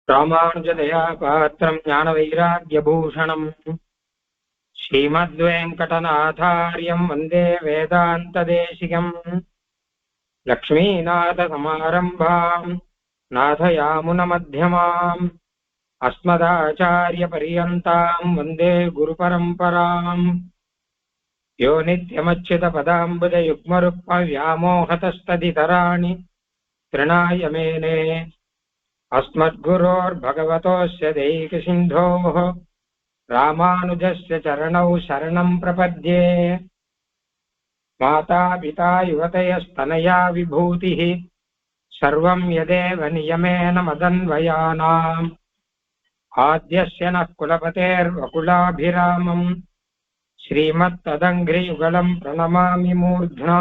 ராமானுஜதயா பாத்திரம் ஞான வைராக்யபூஷணம் ஸ்ரீமத்வேங்கடநாதாரியம் வந்தே வேதாந்ததேசிகம் லக்ஷ்மீநாதசமாரம்பாம் நாதயாமுனமத்தியமாம் அஸ்மதாச்சாரியபர்யந்தாம் வந்தே குருபரம்பராம் யோ நித்யமच्युतपदाम्बुजयुग्मरुक्मव्यामोहतस्तदितराणि तृणाय मेने अस्मद्गुरोर्भगवतोऽस्य दैकसिन्धोः रामानुजस्य चरणौ शरणं प्रपद्ये। माता पिता युवतयस्तनया विभूतिः सर्वं यदेव नियमेन मदन्वयानाम् आद्यस्य नः कुलपतेर्वकुलाभिरामम् श्रीमत्तदङ्घ्रियुगलं प्रणमामि मूर्ध्ना।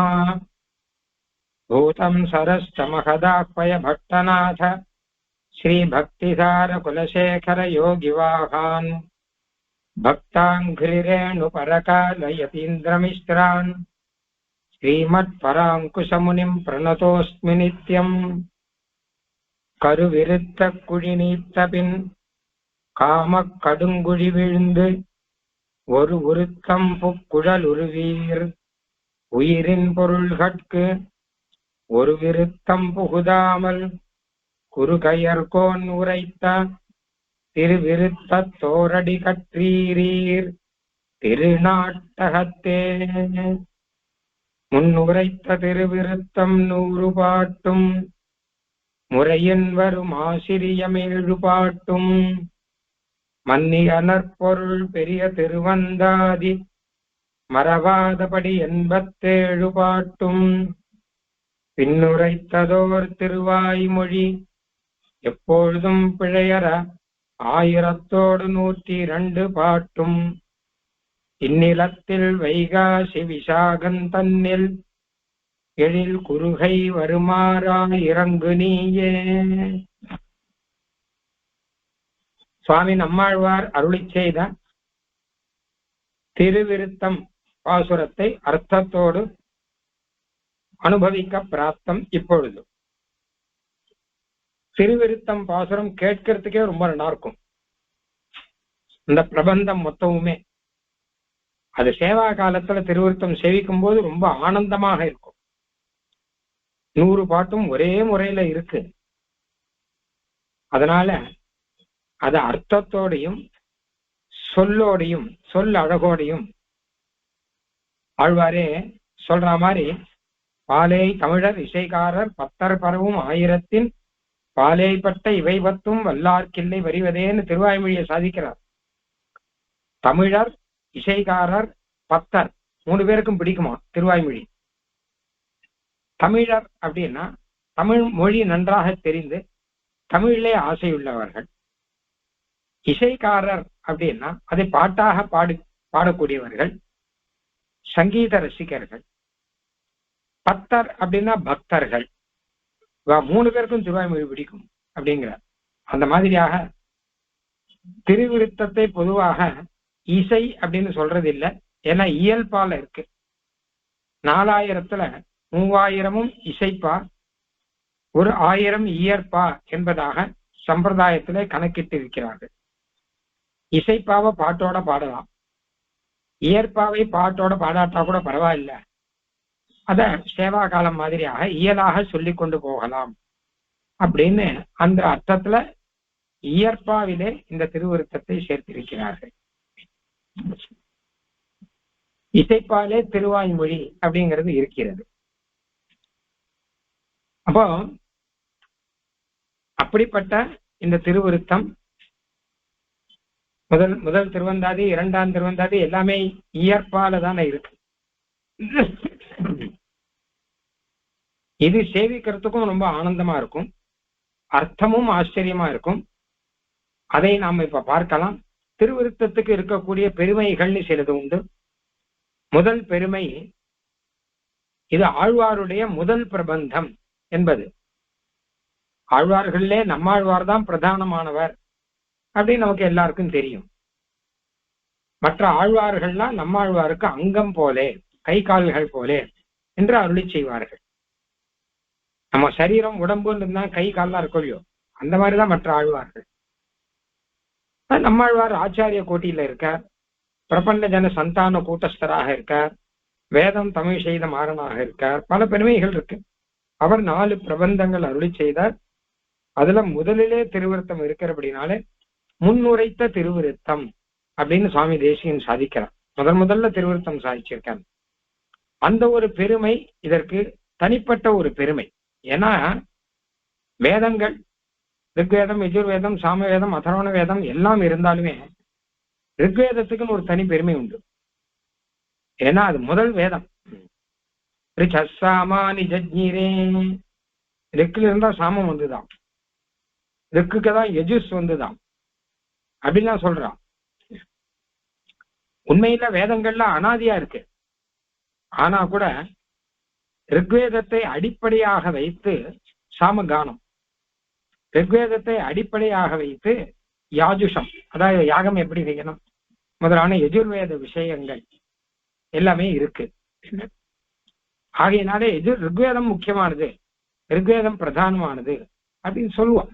भूतं सरश्च महदाह्वय भट्टनाथ श्रीभक्तिसार कुलशेखर योगिवाहान् भक्ताङ्घ्रिरेणुपरकालयतीन्द्रमिश्रान् श्रीमत्पराङ्कुशमुनिं प्रणतोऽस्मि नित्यम्। கருவிருத்தக்குழிநீத்தபின் காமக் கடுங்குழி விழுந்து ஒரு உருத்தம் புக்குழல் உருவீர் உயிரின் பொருள்கட்கு ஒரு விருத்தம் புகுதாமல் குறுகையர்கோன் உரைத்த திருவிருத்தத் தோரடி கற்றீரீர் திருநாட்டகத்தே. முன் உரைத்த திருவிருத்தம் 100 பாட்டும் முறையின் வரும் ஆசிரியமேழு பாட்டும் மன்னிய நற்பொருள் பெரிய திருவந்தாதி மறவாதபடி 87 பாட்டும் பின்னுரைத்ததோர் திருவாய்மொழி எப்பொழுதும் பிழையற 1102 பாட்டும் இந்நிலத்தில் வைகாசி விசாகன் தன்னில் எழில் குறுகை வருமாறா இறங்கு நீயே. சுவாமி நம்மாழ்வார் அருளிச் செய்த திருவிருத்தம் பாசுரத்தை அர்த்தத்தோடு அனுபவிக்க பிராப்தம். இப்பொழுது திருவிருத்தம் பாசுரம் கேட்கறதுக்கே ரொம்ப நல்லா இருக்கும். இந்த பிரபந்தம் மொத்தமுமே அது சேவா காலத்துல திருவிருத்தம் சேவிக்கும் போது ரொம்ப ஆனந்தமாக இருக்கும். 100 பாட்டும் ஒரே முறையில இருக்கு. அதனால அது அர்த்தத்தோடையும் சொல்லோடையும் சொல் அழகோடையும் ஆழ்வாரே சொல்ற மாதிரி பாலை தமிழர் இசைக்காரர் பத்தர் பரவும் ஆயிரத்தின் பாலைப்பட்ட இவை பத்தும் வல்லார்க்கில்லை வரிவதேன்னு திருவாய்மொழியை சாதிக்கிறார். தமிழர் இசைக்காரர் பத்தர் 3 பேருக்கும் பிடிக்குமா திருவாய்மொழி. தமிழர் அப்படின்னா தமிழ் மொழி நன்றாக தெரிந்து தமிழிலே ஆசையுள்ளவர்கள். இசைக்காரர் அப்படின்னா அதை பாட்டாக பாடக்கூடியவர்கள், சங்கீத ரசிகர்கள். பத்தர் அப்படின்னா பக்தர்கள். 3 பேருக்கும் திருவாய்மொழி பிடிக்கும் அப்படிங்கிறார். அந்த மாதிரியாக திருவிருத்தத்தை பொதுவாக இசை அப்படின்னு சொல்றது இல்லை. ஏன்னா இயல்பால இருக்கு. 4000த்துல 3000 இசைப்பா, ஒரு 1000 இயற்பா என்பதாக சம்பிரதாயத்திலே கணக்கிட்டு இருக்கிறார்கள். இசைப்பாவை பாட்டோட பாடலாம், இயற்பாவை பாட்டோட பாடாட்டா கூட பரவாயில்ல. அத சேவா காலம் மாதிரியாக இயலாக சொல்லி கொண்டு போகலாம் அப்படின்னு அந்த அர்த்தத்துல இயற்பாவிலே இந்த திருவிருத்தத்தை சேர்த்திருக்கிறார்கள். இசைப்பாலே திருவாய்மொழி அப்படிங்கிறது இருக்கிறது. அப்போ அப்படிப்பட்ட இந்த திருவிருத்தம் முதல் திருவந்தாதி, 2ஆம் திருவந்தாதி எல்லாமே இயற்பால தானே இருக்கு. இது சேவிக்கிறதுக்கும் ரொம்ப ஆனந்தமா இருக்கும், அர்த்தமும் ஆச்சரியமா இருக்கும். அதை நாம இப்ப பார்க்கலாம். திருவிருத்தத்துக்கு இருக்கக்கூடிய பெருமைகள்னு சிலது உண்டு. முதல் பெருமை, இது ஆழ்வாருடைய முதல் பிரபந்தம் என்பது. ஆழ்வார்களே நம்மாழ்வார் தான் பிரதானமானவர் அப்படின்னு நமக்கு எல்லாருக்கும் தெரியும். மற்ற ஆழ்வார்கள்லாம் நம்மாழ்வாருக்கு அங்கம் போலே, கை கால்கள் போலே என்று அருளி செய்வார்கள். நம்ம சரீரம் உடம்புன்னு இருந்தா கை கால்லாம் இருக்கும் இல்லையோ, அந்த மாதிரிதான் மற்ற ஆழ்வார்கள். நம்மாழ்வார் ஆச்சாரிய கோட்டியில இருக்கார், பிரபஞ்ச ஜன சந்தான கூட்டஸ்தராக இருக்கார், வேதம் தமிழ் செய்த மாறனாக இருக்கார், பல பெருமைகள் இருக்கு. அவர் 4 பிரபந்தங்கள் அருளி செய்தார். அதுல முதலிலே திருவிருத்தம் இருக்கிறபடினாலே முன்னுரைத்த திருவிருத்தம் அப்படின்னு சுவாமி தேசிகன் சாதிக்கிறார். முதல்ல திருவிருத்தம் சாதிச்சிருக்கார். அந்த ஒரு பெருமை இதற்கு தனிப்பட்ட ஒரு பெருமை. ஏன்னா வேதங்கள் ரிக்வேதம், யஜுர்வேதம், சாமவேதம், அதர்வண வேதம் எல்லாம் இருந்தாலுமே ரிக்வேதத்துக்குன்னு ஒரு தனி பெருமை உண்டு. ஏன்னா அது முதல் வேதம். ரிக்குல இருந்தா சாமம் வந்துதான், ரிக்குக்கு தான் யஜுஸ் வந்துதான் அப்படின்லாம் சொல்றான். உண்மையில வேதங்கள்ல அனாதியா இருக்கு. ஆனா கூட ரிக்வேதத்தை அடிப்படையாக வைத்து சாமகானம், ரிக்வேதத்தை அடிப்படையாக வைத்து யாஜுஷம், அதாவது யாகம் எப்படி செய்யணும் முதலான யஜுர்வேத விஷயங்கள் எல்லாமே இருக்கு. ஆகையினாலே ரிக்வேதம் முக்கியமானது, ரிக்வேதம் பிரதானமானது அப்படின்னு சொல்லுவான்.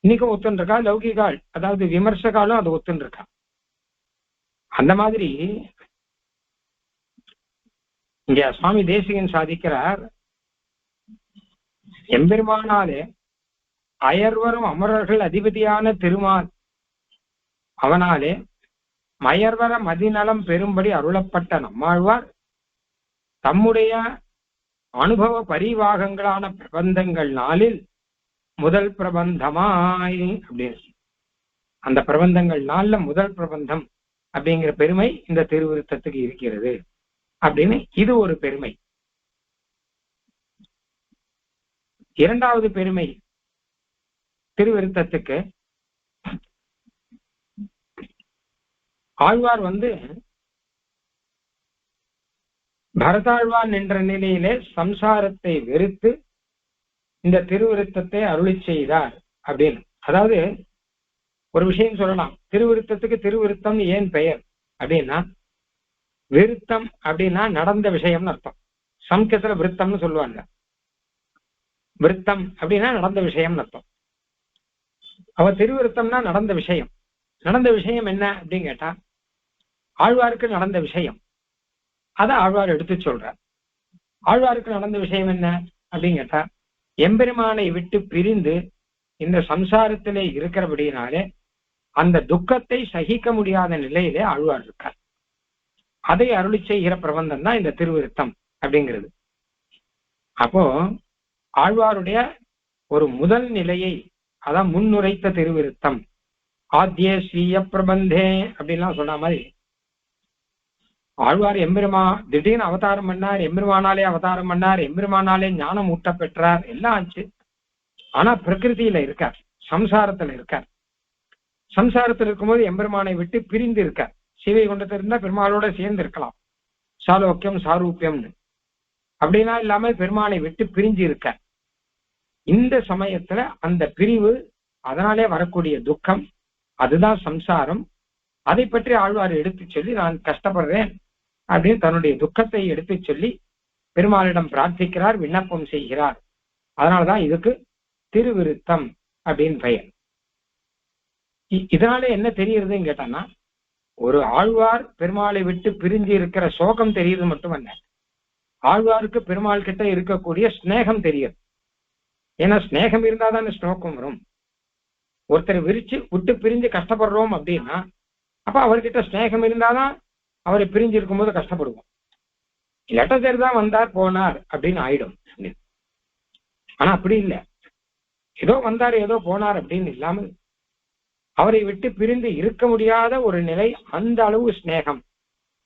இன்னைக்கும் ஒத்துன்றிருக்கா லௌகிகால், அதாவது விமர்சகாலும் அது ஒத்துன்றிருக்கா. அந்த மாதிரி இங்க சுவாமி தேசிகன் சாதிக்கிறார், எம்பெருமானாலே அயர்வரும் அமரர்கள் அதிபதியான திருமால் அவனாலே மயர்வர மதிநலம் பெறும்படி அருளப்பட்ட நம்மாழ்வார் தம்முடைய அனுபவ பரிவாகங்களான பிரபந்தங்கள் 4ல் முதல் பிரபந்தமாய் அப்படின்னு, அந்த பிரபந்தங்கள் 4ல முதல் பிரபந்தம் அப்படிங்கிற பெருமை இந்த திருவிருத்தத்துக்கு இருக்கிறது அப்படின்னு இது ஒரு பெருமை. இரண்டாவது பெருமை திருவிருத்தத்துக்கு, ஆழ்வார் பரதாழ்வான் என்ற நிலையிலே சம்சாரத்தை வெறுத்து இந்த திருவிருத்தத்தை அருளி செய்தார் அப்படின்னு. அதாவது ஒரு விஷயம் சொல்லலாம், திருவிருத்தத்துக்கு திருவிருத்தம் ஏன் பெயர் அப்படின்னா, விருத்தம் அப்படின்னா நடந்த விஷயம்னு அர்த்தம். சம்ஸ்கிருதத்துல விருத்தம்னு சொல்லுவாங்க. விருத்தம் அப்படின்னா நடந்த விஷயம்னு அர்த்தம். அவ திருவிருத்தம்னா நடந்த விஷயம். நடந்த விஷயம் என்ன அப்படின்னு கேட்டா, ஆழ்வாருக்கு நடந்த விஷயம், அதை ஆழ்வார் எடுத்து சொல்றார். ஆழ்வாருக்கு நடந்த விஷயம் என்ன அப்படின்னு கேட்டா, எம்பெருமானை விட்டு பிரிந்து இந்த சம்சாரத்திலே இருக்கிறபடினாலே அந்த துக்கத்தை சகிக்க முடியாத நிலையிலே ஆழ்வார் இருக்கார். அதை அருளி செய்கிற பிரபந்தம் தான் இந்த திருவிருத்தம் அப்படிங்கிறது. அப்போ ஆழ்வாருடைய ஒரு முதல் நிலையை, அதான் முன்னுரைத்த திருவிருத்தம், ஆத்திய ஸ்ரீய பிரபந்தே அப்படின்லாம் சொன்ன மாதிரி, ஆழ்வார் எம்பெருமா திடீர்னு அவதாரம் பண்ணார், எம்பெருமானாலே அவதாரம் பண்ணார், எம்பெருமானாலே ஞானம் ஊட்ட பெற்றார், எல்லாம் ஆச்சு. ஆனா பிரகிருதியில இருக்கார், சம்சாரத்துல இருக்கார். சம்சாரத்தில் இருக்கும்போது எம்பெருமானை விட்டு பிரிந்து இருக்கார். சிவை கொண்டது இருந்தா பெருமாளோட சேர்ந்து இருக்கலாம், சாலோக்கியம் சாரூபியம்னு. அப்படின்னா இல்லாம பெருமானை விட்டு பிரிஞ்சு இருக்கார். இந்த சமயத்துல அந்த பிரிவு, அதனாலே வரக்கூடிய துக்கம், அதுதான் சம்சாரம். அதை பற்றி ஆழ்வார் எடுத்து சொல்லி, நான் கஷ்டப்படுறேன் அப்படின்னு தன்னுடைய துக்கத்தை எடுத்து சொல்லி பெருமாளிடம் பிரார்த்திக்கிறார், விண்ணப்பம் செய்கிறார். அதனாலதான் இதுக்கு திருவிருத்தம் அப்படின்னு பெயர். இதனால என்ன தெரியுதுன்னு கேட்டான்னா, ஒரு ஆழ்வார் பெருமாளை விட்டு பிரிஞ்சு இருக்கிற சோகம் தெரியுது மட்டுமல்ல, ஆழ்வாருக்கு பெருமாள் கிட்ட இருக்கக்கூடிய ஸ்நேகம் தெரியுது. ஏன்னா ஸ்நேகம் இருந்தாதானே ஸ்லோகம் வரும். ஒருத்தர் விட்டு பிரிஞ்சு கஷ்டப்படுறோம் அப்படின்னா, அப்ப அவர்கிட்ட ஸ்நேகம் இருந்தாதான் அவரை பிரிஞ்சு இருக்கும்போது கஷ்டப்படுவோம். இல்லாட்ட சரிதான் வந்தார் போனார் அப்படின்னு ஆயிடும். ஆனா அப்படி இல்லை, ஏதோ வந்தார் ஏதோ போனார் அப்படின்னு இல்லாமல் அவரை விட்டு பிரிந்து இருக்க முடியாத ஒரு நிலை, அந்த அளவு ஸ்நேகம்,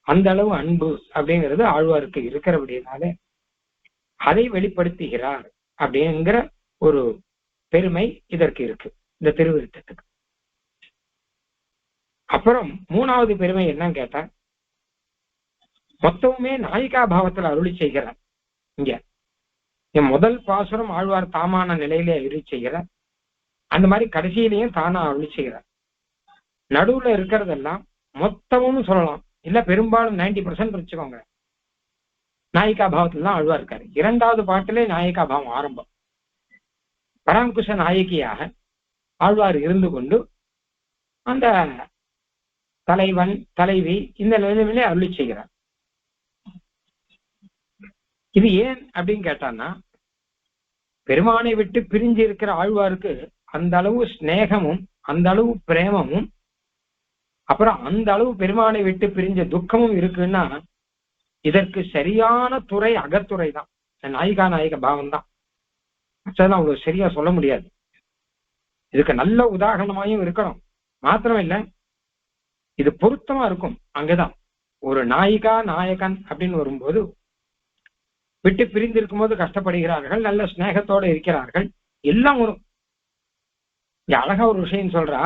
அந்த அளவு அன்பு அப்படிங்கிறது ஆழ்வாருக்கு இருக்கிறபடினாலே அதை வெளிப்படுத்துகிறார் அப்படிங்கிற ஒரு பெருமை இதற்கு இருக்கு, இந்த திருவிருத்தத்துக்கு. அப்புறம் மூணாவது பெருமை என்னன்னு கேட்டா, மொத்தமுமே நாயிகா பாவத்துல அருளி செய்கிறார். இங்க முதல் பாசுரம் ஆழ்வார் தாமான நிலையிலே அருளி செய்கிறார். அந்த மாதிரி கடைசியிலையும் தானா அருளி செய்கிறார். நடுவுல இருக்கிறதெல்லாம் மொத்தமும் சொல்லலாம், இல்ல பெரும்பாலும் 90% வச்சுக்கோங்க, நாயிகா பாவத்துல தான் ஆழ்வார் இருக்காரு. இரண்டாவது பாட்டிலே நாயிகா பாவம் ஆரம்பம். பராங்குஷ நாயகியாக ஆழ்வார் இருந்து கொண்டு அந்த தலைவன் தலைவி இந்த நிலைமையிலே அருளி செய்கிறார். இது ஏன் அப்படின்னு கேட்டான்னா, பெருமானை விட்டு பிரிஞ்சு இருக்கிற ஆழ்வாருக்கு அந்த அளவு ஸ்நேகமும் அந்த அளவு பிரேமமும் அப்புறம் அந்த அளவு பெருமானை விட்டு பிரிஞ்ச துக்கமும் இருக்குன்னா இதற்கு சரியான துறை அகத்துறை தான், நாயிகா நாயக பாவம் தான். அதெல்லாம் அவ்வளவு சரியா சொல்ல முடியாது. இதுக்கு நல்ல உதாரணமாயும் இருக்கணும். மாத்திரம் இல்ல, இது பொருத்தமா இருக்கும். அங்கதான் ஒரு நாயிகா நாயகன் அப்படின்னு வரும்போது விட்டு பிரிந்து இருக்கும் போது கஷ்டப்படுகிறார்கள், நல்ல ஸ்நேகத்தோடு இருக்கிறார்கள், எல்லாம் வரும். இங்க அழகா ஒரு விஷயம் சொல்றா,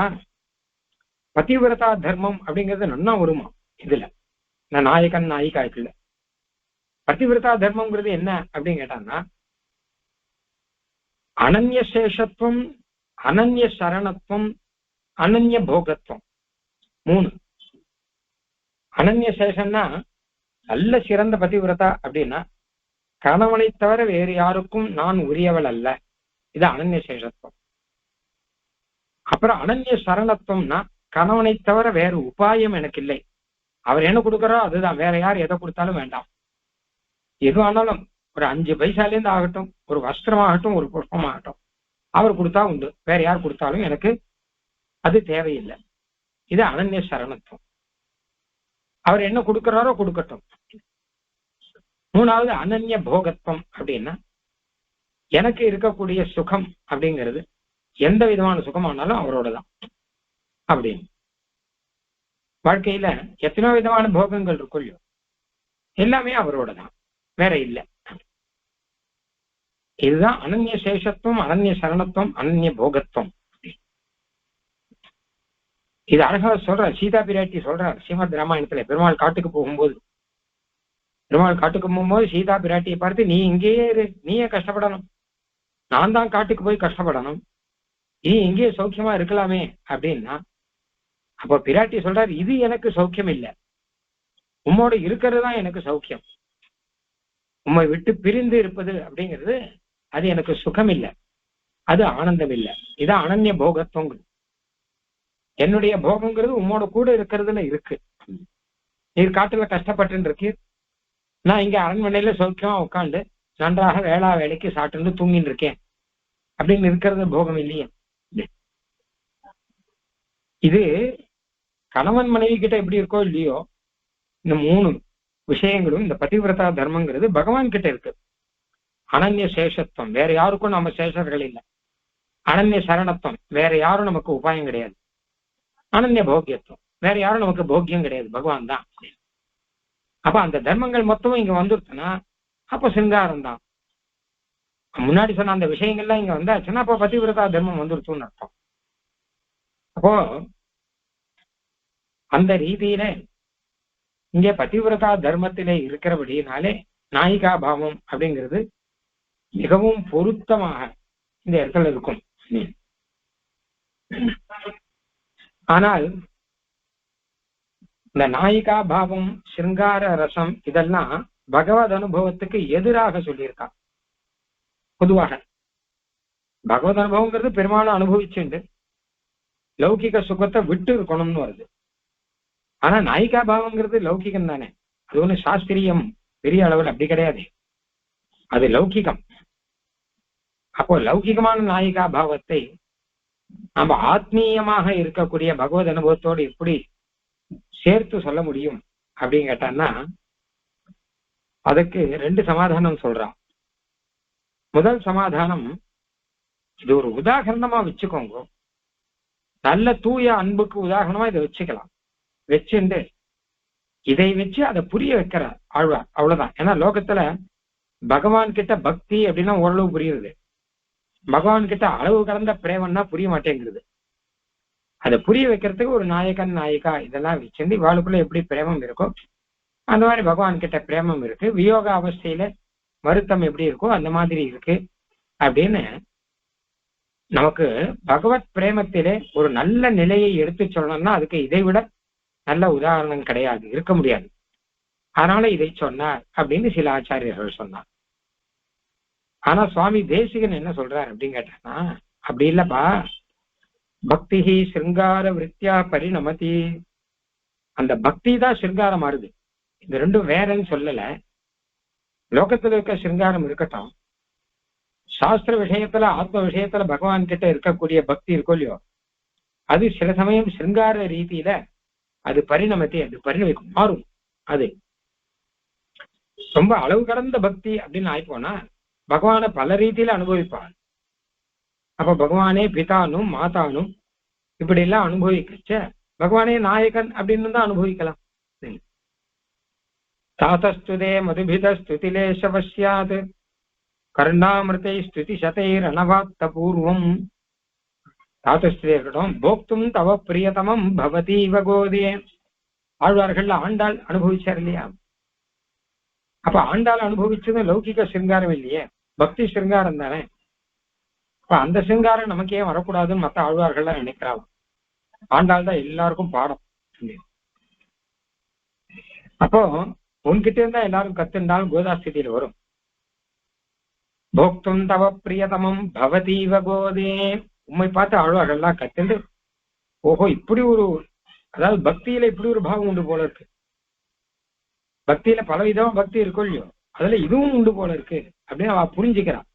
பதிவிரதா தர்மம் அப்படிங்கிறது நல்லா வருமா இதுல, இந்த நாயகன் நாயிகாக்குள்ள. பதிவிரதா தர்மம்ங்கிறது என்ன அப்படின்னு கேட்டான்னா, அனன்ய சேஷத்துவம், அனன்ய சரணத்துவம், அனன்ய போகத்துவம், 3. அனன்ய சேஷன்னா நல்ல சிறந்த பதிவிரதா அப்படின்னா, கணவனை தவிர வேறு யாருக்கும் நான் உரியவள் அல்ல, இது அனன்ய சேஷத்துவம். அப்புறம் அனன்ய சரணத்துவம்னா, கணவனை தவிர வேறு உபாயம் எனக்கு இல்லை, அவர் என்ன கொடுக்குறோ அதுதான், வேற யார் எதை கொடுத்தாலும் வேண்டாம். எது ஆனாலும் ஒரு 5 பைசாலேருந்து ஆகட்டும், ஒரு வஸ்திரமாகட்டும், ஒரு புஷ்பமாகட்டும், அவர் கொடுத்தா உண்டு, வேற யார் கொடுத்தாலும் எனக்கு அது தேவையில்லை. இது அனன்ய சரணத்துவம். அவர் என்ன கொடுக்கிறாரோ கொடுக்கட்டும். 3வது அனன்ய போகத்துவம் அப்படின்னா, எனக்கு இருக்கக்கூடிய சுகம் அப்படிங்கிறது எந்த விதமான சுகமானாலும் அவரோட தான் அப்படின்னு. வாழ்க்கையில எத்தனையோ விதமான போகங்கள் இருக்கும் இல்லையோ, எல்லாமே அவரோட தான், வேற இல்லை. இதுதான் அனன்ய சேஷத்துவம், அனன்ய சரணத்துவம், அனன்ய போகத்துவம். இது அழகா சொல்ற சீதா பிராட்டி சொல்றார் ஸ்ரீமத் ராமாயணத்துல. பெருமாள் காட்டுக்கு போகும்போது சீதா பிராட்டியை பார்த்து, நீ இங்கேயே இரு, நீயே கஷ்டப்படணும், நான் தான் காட்டுக்கு போய் கஷ்டப்படணும், நீ இங்கேயே சௌக்கியமா இருக்கலாமே அப்படின்னா, அப்ப பிராட்டி சொல்றாரு, இது எனக்கு சௌக்கியம் இல்லை, உம்மோட இருக்கிறது தான் எனக்கு சௌக்கியம். உம்மை விட்டு பிரிந்து இருப்பது அப்படிங்கிறது அது எனக்கு சுகம் இல்லை, அது ஆனந்தம் இல்லை. இது அனன்ய போகத்துவம். என்னுடைய போகங்கிறது உம்மோட கூட இருக்கிறதுல இருக்கு. நீர் காட்டுல கஷ்டப்பட்டு இருக்கு, நான் இங்க அரண்மனையில சௌக்கியமா உட்காந்து நன்றாக வேளா வேலைக்கு சாப்பிட்டு தூங்கிட்டு இருக்கேன் அப்படின்னு இருக்கிறது போகம் இல்லையே. இது கணவன் மனைவி கிட்ட எப்படி இருக்கோ இல்லையோ, இந்த 3 விஷயங்களும், இந்த பதிவிரதா தர்மங்கிறது பகவான் கிட்ட இருக்கு. அனன்ய சேஷத்துவம், வேற யாருக்கும் நம்ம சேஷர்கள் இல்லை. அனன்ய சரணத்துவம், வேற யாரும் நமக்கு உபாயம் கிடையாது. அனன்ய போக்கியத்துவம், வேற யாரும் நமக்கு போக்கியம் கிடையாது, பகவான் தான். அப்ப அந்த தர்மங்கள் மொத்தமும் இங்க வந்துருச்சுன்னா அப்ப சிங்காரம் தான். முன்னாடி சொன்ன அந்த விஷயங்கள்லாம் இங்க வந்தாச்சுன்னா அப்ப பதிவிரதா தர்மம் வந்துருச்சுன்னு அர்த்தம். அப்போ அந்த ரீதியில இங்கே பதிவிரதா தர்மத்திலே இருக்கிறபடினாலே நாயிகா பாவம் அப்படிங்கிறது மிகவும் பொருத்தமாக இந்த இடத்துல இருக்கும். ஆனால் இந்த நாயிகா பாவம், சிருங்கார ரசம் இதெல்லாம் பகவத் அனுபவத்துக்கு எதிராக சொல்லியிருக்கா. பொதுவாக பகவத் அனுபவங்கிறது பெரும்பாலும் அனுபவிச்சுண்டு லௌகிக சுகத்தை விட்டு இருக்கணும்னு வருது. ஆனா நாயிகா பாவங்கிறது லௌகிகம் தானே, அது ஒண்ணு சாஸ்திரியம் பெரிய அளவில் அப்படி கிடையாது, அது லௌகிகம். அப்போ லௌகிகமான நாயிகா பாவத்தை நம்ம ஆத்மீயமாக இருக்கக்கூடிய பகவத் அனுபவத்தோடு எப்படி சேர்த்து சொல்ல முடியும் அப்படின்னு கேட்டான்னா, அதுக்கு 2 சமாதானம் சொல்றான். முதல் சமாதானம், இது ஒரு உதாரணமா வச்சுக்கோங்க, நல்ல தூய அன்புக்கு உதாரணமா இதை வச்சுக்கலாம். வச்சுண்டு இதை வச்சு அதை புரிய வைக்கிறார் ஆழ்வார், அவ்வளவுதான். ஏன்னா லோகத்துல பகவான் கிட்ட பக்தி அப்படின்னா ஓரளவு புரியுது, பகவான் கிட்ட அளவு கடந்த பிரேமன்னா புரிய மாட்டேங்கிறது. அதை புரிய வைக்கிறதுக்கு ஒரு நாயகன் நாயிகா இதெல்லாம் வச்சிருந்து இவாளுக்குள்ள எப்படி பிரேமம் இருக்கோ அந்த மாதிரி பகவான் கிட்ட பிரேமம் இருக்கு, வியோக அவஸ்தையில வருத்தம் எப்படி இருக்கோ அந்த மாதிரி இருக்கு அப்படின்னு நமக்கு பகவத் பிரேமத்திலே ஒரு நல்ல நிலையை எடுத்து சொல்லணும்னா அதுக்கு இதை விட நல்ல உதாரணம் கிடையாது, இருக்க முடியாது. அதனால இதை சொன்னார் அப்படின்னு சில ஆச்சாரியர்கள் சொன்னார். ஆனா சுவாமி தேசிகன் என்ன சொல்றார் அப்படின்னு கேட்டானா, அப்படி இல்லப்பா, பக்தி சிருங்கார விருத்தியா பரிணமதி. அந்த பக்தி தான் சிருங்காரம் மாறுது. இந்த ரெண்டும் வேறன்னு சொல்லல. லோகத்துல இருக்க சிருங்காரம் இருக்கட்டும், சாஸ்திர விஷயத்துல ஆத்ம விஷயத்துல பகவான் கிட்ட இருக்கக்கூடிய பக்தி இருக்கோ இல்லையோ, அது சில சமயம் சிருங்கார ரீதியில அது பரிணமத்தை, அது பரிணமிக்கும், மாறும். அது ரொம்ப அளவு கடந்த பக்தி அப்படின்னு ஆயிப்போனா பகவானை பல ரீதியில அனுபவிப்பார். அப்ப பகவானே பிதானும் மாதானும் இப்படி எல்லாம் அனுபவிக்கச்ச பகவானே நாயகன் அப்படின்னு தான் அனுபவிக்கலாம். தாத்தஸ்துதே மதுபித ஸ்துதிலேஷவசியாத் கர்ணாமிருதை ஸ்துதி சதைர் அனவாத்த பூர்வம். தாத்தஸ்துதே இருக்கட்டும், போக்தும் தவ பிரியதமம் பவதீவ கோதியே. ஆழ்வார்கள் ஆண்டாள் அனுபவிச்சார் இல்லையா? அப்ப ஆண்டாள் அனுபவிச்சது லௌகிக சிருங்காரம் இல்லையே, பக்தி சிருங்காரம் தானே. அப்ப அந்த சிருங்காரம் நமக்கு ஏன் வரக்கூடாதுன்னு மற்ற ஆழ்வார்கள்லாம் நினைக்கிறாங்க. ஆண்டாள் தான் எல்லாருக்கும் பாடம். அப்போ உன்கிட்ட இருந்தா எல்லாரும் கத்துண்டாலும் கோதாஸ்தியில வரும். போக்தும் தவ பிரியதமம் பவதீவ கோதே. உண்மை பார்த்து ஆழ்வார்கள்லாம் கத்துண்டு, ஓஹோ இப்படி ஒரு, அதாவது பக்தியில இப்படி ஒரு பாவம் உண்டு போல இருக்கு, பக்தியில பல விதமா பக்தி இருக்கும் இல்லையோ, அதுல இதுவும் உண்டு போல இருக்கு அப்படின்னு அவ புரிஞ்சுக்கிறான்.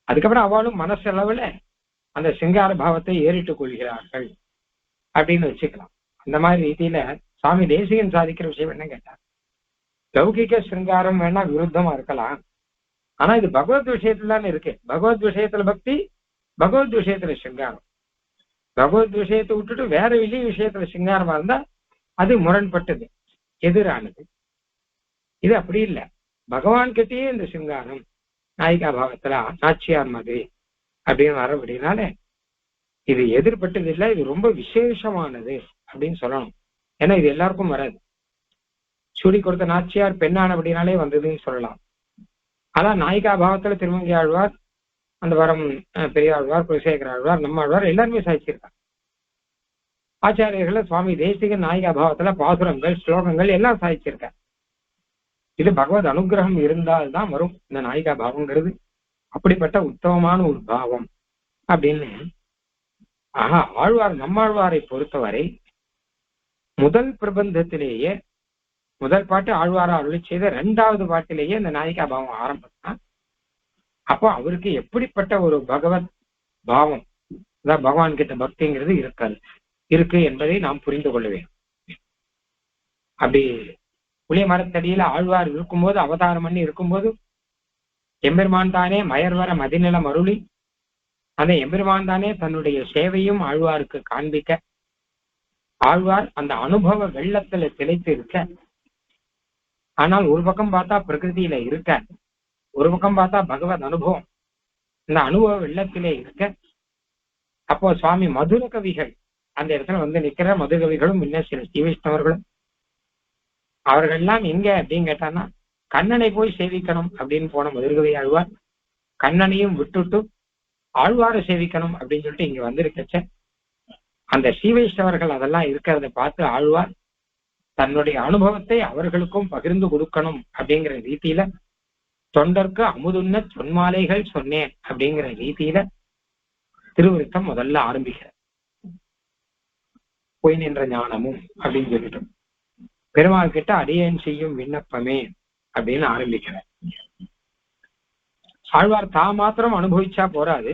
அதுக்கப்புறம் அவளும் மனசளவுல அந்த சிங்கார பாவத்தை ஏறிட்டுக் கொள்கிறார்கள் அப்படின்னு வச்சுக்கலாம். அந்த மாதிரி ரீதியில சுவாமி தேசிகன் சாதிக்கிற விஷயம் என்ன கேட்டா, லௌகிக சிருங்காரம் வேணா விருத்தமா இருக்கலாம், ஆனா இது பகவத் விஷயத்துல தானே இருக்கு. பகவத் விஷயத்துல பக்தி, பகவத் விஷயத்துல சிங்காரம். பகவத் விஷயத்தை விட்டுட்டு வேற வெளிய விஷயத்துல சிங்காரமா இருந்தா அது முரண்பட்டது, எதிரானது. இது அப்படி இல்லை. பகவான் கிட்டயே இந்த சிங்காரம் நாயிகா பாவத்துல நாச்சியார் மாதிரி அப்படின்னு வர அப்படின்னால இது எதிர்பட்டது இல்லை, இது ரொம்ப விசேஷமானது அப்படின்னு சொல்லணும். ஏன்னா இது எல்லாருக்கும் வராது. சூடி கொடுத்த நாச்சியார் பெண்ணான அப்படின்னாலே வந்ததுன்னு சொல்லலாம். அதான் நாயிகா பாவத்துல திருமங்கை ஆழ்வார், அந்த வரம் பெரியாழ்வார், குலசேகர ஆழ்வார், நம்ம ஆழ்வார் எல்லாருமே சாதிச்சிருக்காங்க. ஆச்சாரியர்களை சுவாமி தேசிகன் நாயிகா பாவத்துல பாசுரங்கள் ஸ்லோகங்கள் எல்லாம் சாதிச்சிருக்காங்க. இது பகவத் அனுகிரகம் இருந்தால்தான் வரும் இந்த நாயிகா பாவங்கிறது. அப்படிப்பட்ட உத்தமமான ஒரு பாவம் அப்படின்னு. ஆஹா, ஆழ்வார் நம்மாழ்வாரை பொறுத்தவரை முதல் பிரபந்தத்திலேயே முதல் பாட்டு ஆழ்வாரா அருளி செய்த 2வது பாட்டிலேயே இந்த நாயிகா பாவம் ஆரம்பித்தான். அப்போ அவருக்கு எப்படிப்பட்ட ஒரு பகவத் பாவம், அதான் பகவான் கிட்ட பக்திங்கிறது இருக்கு என்பதை நாம் புரிந்து கொள்ள வேண்டும். அப்படி புளிய மரத்தடியில ஆழ்வார் இருக்கும்போது, அவதாரம் பண்ணி இருக்கும்போது, எம்பெருமான் தானே மயர்வர மதிநிலம் அருளி அந்த எம்பெருமான் தானே தன்னுடைய சேவையும் ஆழ்வாருக்கு காண்பிக்க, ஆழ்வார் அந்த அனுபவ வெள்ளத்துல திளைத்து இருக்க. ஆனால் ஒரு பக்கம் பார்த்தா பிரகிருதியில இருக்க, ஒரு பக்கம் பார்த்தா பகவத் அனுபவம் இந்த அனுபவ வெள்ளத்திலே இருக்க. அப்போ சுவாமி மதுர கவிகள் அந்த இடத்துல வந்து நிக்கிற, மதுர கவிகளும் இன்னும் சில ஸ்ரீவைஷ்ணவர்களும் அவர்கள்லாம் எங்க அப்படின்னு கேட்டான்னா, கண்ணனை போய் சேவிக்கணும் அப்படின்னு போன மதுரகவி ஆழ்வார் கண்ணனையும் விட்டுட்டு ஆழ்வாரை சேவிக்கணும் அப்படின்னு சொல்லிட்டு இங்க வந்திருக்கச்ச, அந்த ஸ்ரீவைஷ்ணவர்கள் அதெல்லாம் இருக்கிறத பார்த்து ஆழ்வார் தன்னுடைய அனுபவத்தை அவர்களுக்கும் பகிர்ந்து கொடுக்கணும் அப்படிங்கிற ரீதியில தொண்டர்க்கு அமுதுன்ன சொன்மாலைகள் சொன்னேன் அப்படிங்கிற ரீதியில திருவிருத்தம் முதல்ல ஆரம்பிக்கிறார். போய் நின்ற ஞானமும் அப்படின்னு சொல்லிட்டு பெருமாள் கிட்ட அடியேன் செய்யும் விண்ணப்பமே அப்படின்னு ஆரம்பிக்கிறார். ஆழ்வார் தான் மாத்திரம் அனுபவிச்சா போராது,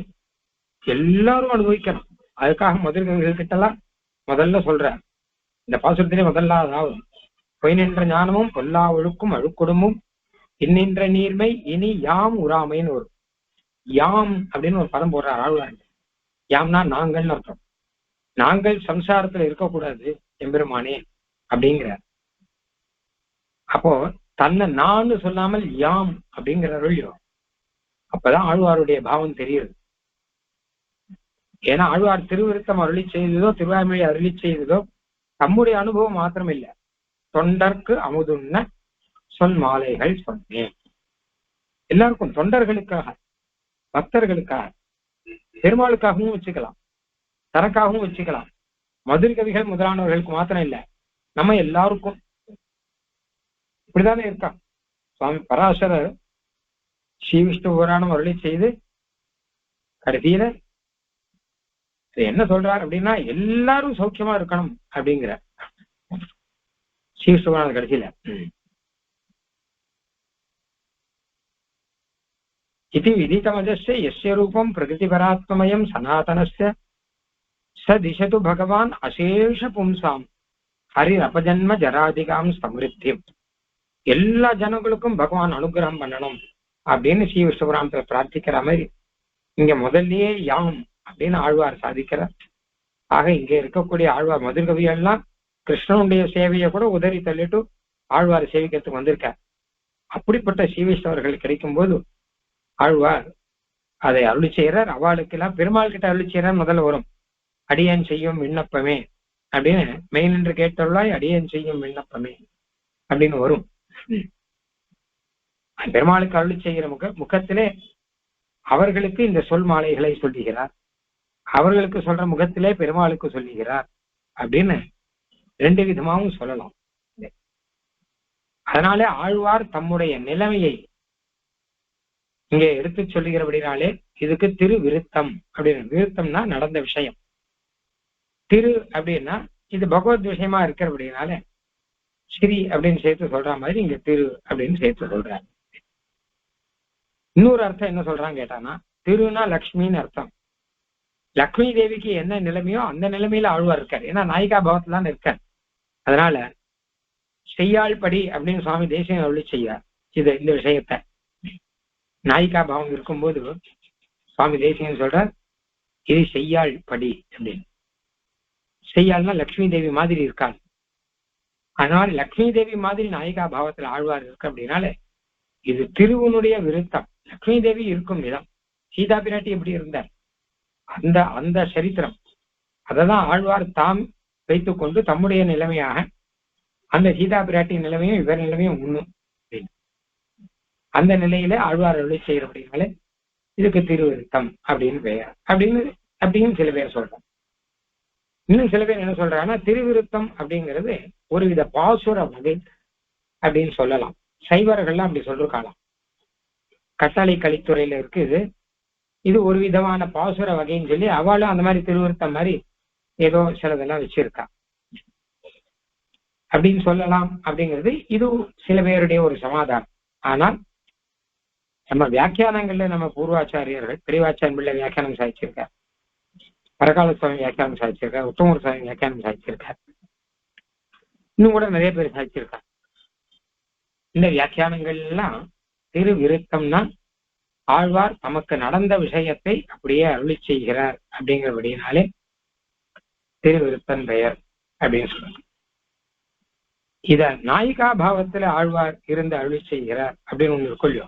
எல்லாரும் அனுபவிக்கணும். அதுக்காக முதல்கள் கிட்ட எல்லாம் முதல்ல சொல்ற இந்த பாசுரத்திலே முதல்ல அதாவது பொய் நின்ற ஞானமும் பொல்லா ஒழுக்கும் அழுக்குடுமும் இன்னின்ற நீர்மை இனி யாம் உறாமைன்னு வரும். யாம் அப்படின்னு ஒரு பதம் போடுறார் ஆழ்வார். யாம்னா நாங்கள்னு அர்த்தம். நாங்கள் சம்சாரத்துல இருக்கக்கூடாது எம்பெருமானே அப்படிங்கிறார். அப்போ தன்னை நான் சொல்லாமல் யாம் அப்படிங்கிற அருளியோ, அப்பதான் ஆழ்வாருடைய பாவம் தெரியுது. ஏன்னா ஆழ்வார் திருவிருத்தம் அருளி செய்ததோ திருவாய்மொழி அருளி செய்ததோ தம்முடைய அனுபவம் மாத்திரம் இல்லை, தொண்டர்க்கு அமுதுன்ன சொல் மாலைகள் சொன்னேன். எல்லாருக்கும், தொண்டர்களுக்காக, பக்தர்களுக்காக, பெருமாளுக்காகவும் வச்சுக்கலாம், தனக்காகவும் வச்சுக்கலாம். மதுர கவிகள் முதலானவர்களுக்கு மாத்திரம் இல்லை, நம்ம எல்லாருக்கும் இப்படிதானே இருக்கா. சுவாமி பராசரர் ஸ்ரீ விஷ்ணு புராணம் அருளி செய்து கடைசியில என்ன சொல்றார் அப்படின்னா எல்லாரும் சௌக்கியமா இருக்கணும் அப்படிங்கிற ஸ்ரீசுவான கடைசியில இது விதித்தமஜஸ்ய யஸ்ய ரூபம் பிரகிருதி பராத்மயம் சனாதனஸ்ய ச திசது பகவான் அசேஷ பும்சாம் ஹரி அபஜன்ம ஜராதிகாம் சமிருத்தியம். எல்லா ஜனங்களுக்கும் பகவான் அனுகிரகம் பண்ணணும் அப்படின்னு ஸ்ரீ விஷ்ணுபுராணத்துல பிரார்த்திக்கிற மாதிரி இங்க முதல்லயே யாம் அப்படின்னு ஆழ்வார் சாதிக்கிறார். ஆக இங்க இருக்கக்கூடிய ஆழ்வார் மதுர்கவியெல்லாம் கிருஷ்ணனுடைய சேவையை கூட உதறி தள்ளிட்டு ஆழ்வார் சேவிக்கிறதுக்கு வந்திருக்கார். அப்படிப்பட்ட ஸ்ரீ வைஷ்ணவர்கள் கிடைக்கும் போது ஆழ்வார் அதை அருளி செய்யறார். அவளுக்கெல்லாம் பெருமாள் கிட்ட அருளி செய்யறார். முதல்ல வரும் அடியேன் செய்யும் விண்ணப்பமே அப்படின்னு மெயின் என்று கேட்டவளாய் அடியேன் செய்யும் விண்ணப்பமே அப்படின்னு வரும். பெருமாளுக்கு அருளி செய்கிற முகத்திலே அவர்களுக்கு இந்த சொல் மாலைகளை சொல்லுகிறார், அவர்களுக்கு சொல்ற முகத்திலே பெருமாளுக்கு சொல்லுகிறார் அப்படின்னு ரெண்டு விதமாகவும் சொல்லலாம். அதனாலே ஆழ்வார் தம்முடைய நிலைமையை இங்கே எடுத்து சொல்லுகிறபடினாலே இதுக்கு திரு விருத்தம் அப்படின்னு. விருத்தம்னா நடந்த விஷயம், திரு அப்படின்னா இது பகவத் விஷயமா இருக்கிறபடினால ஸ்ரீ அப்படின்னு சேர்த்து சொல்ற மாதிரி இங்க திரு அப்படின்னு சேர்த்து சொல்றாரு. இன்னொரு அர்த்தம் என்ன சொல்றான்னு கேட்டானா, திருனா லக்ஷ்மின்னு அர்த்தம். லக்ஷ்மி தேவிக்கு என்ன நிலைமையோ அந்த நிலைமையில ஆழ்வார் இருக்கார். ஏன்னா நாயிகா பாவத்துலான்னு இருக்கார். அதனால செய்யாள் படி அப்படின்னு சுவாமி தேசியம் அருளி செய்யார். இந்த விஷயத்த நாயிகா பாவம் இருக்கும்போது சுவாமி தேசியம் சொல்றார் இது செய்யாள் படி அப்படின்னு. செய்யாள்னா லக்ஷ்மி தேவி மாதிரி இருக்காள். அதனால லக்ஷ்மி தேவி மாதிரி நாயிகா பாவத்துல ஆழ்வார் இருக்கு அப்படின்னால இது திருவனுடைய விருத்தம். லக்ஷ்மி தேவி இருக்கும் விதம், சீதா பிராட்டி எப்படி இருந்தார் அந்த சரித்திரம் அததான் ஆழ்வார் தாம் வைத்துக் கொண்டு தம்முடைய நிலைமையாக அந்த சீதா பிராட்டி நிலைமையும் இவர் நிலைமையும் ஒண்ணும் அந்த நிலையில ஆழ்வார் அருளி செய்யறபடினால இதுக்கு திருவிருத்தம் அப்படின்னு பெயர் அப்படின்னு சில பேர் சொல்றாங்க. இன்னும் சில பேர் என்ன சொல்றாங்கன்னா திருவிருத்தம் அப்படிங்கிறது ஒருவித பாசுர வகை அப்படின்னு சொல்லலாம். சைவர்கள்லாம் அப்படி சொல்லிருக்காளாம். கட்டாளி கலித்துறையில இருக்குது இது ஒரு விதமான பாசுர வகைன்னு சொல்லி அவளும் அந்த மாதிரி திருவிருத்தம் மாதிரி ஏதோ சிலதெல்லாம் வச்சிருக்கா அப்படின்னு சொல்லலாம். அப்படிங்கிறது இது சில பேருடைய ஒரு சமாதானம். ஆனால் நம்ம வியாக்கியானங்கள்ல நம்ம பூர்வாச்சாரியர்கள் பெரியவாச்சான் பிள்ளை வியாக்கியானம் சாதிச்சிருக்கார், பரகால சுவாமி வியாக்கியானம் சாதிச்சிருக்கார், உத்தமர் சுவாமி வியாக்கியானம் சாதிச்சிருக்கார், இன்னும் கூட நிறைய பேர் சாதிச்சிருக்கார். இந்த வியாக்கியானங்கள் எல்லாம் திருவிருத்தம்னா ஆழ்வார் நமக்கு நடந்த விஷயத்தை அப்படியே அருளி செய்கிறார் அப்படிங்கிறபடினாலே திருவிருத்தன் பெயர் அப்படின்னு சொல்றாங்க. இத நாயிகா பாவத்துல ஆழ்வார் இருந்து அருளி செய்கிறார் அப்படின்னு ஒண்ணு இருக்கும் இல்லையோ,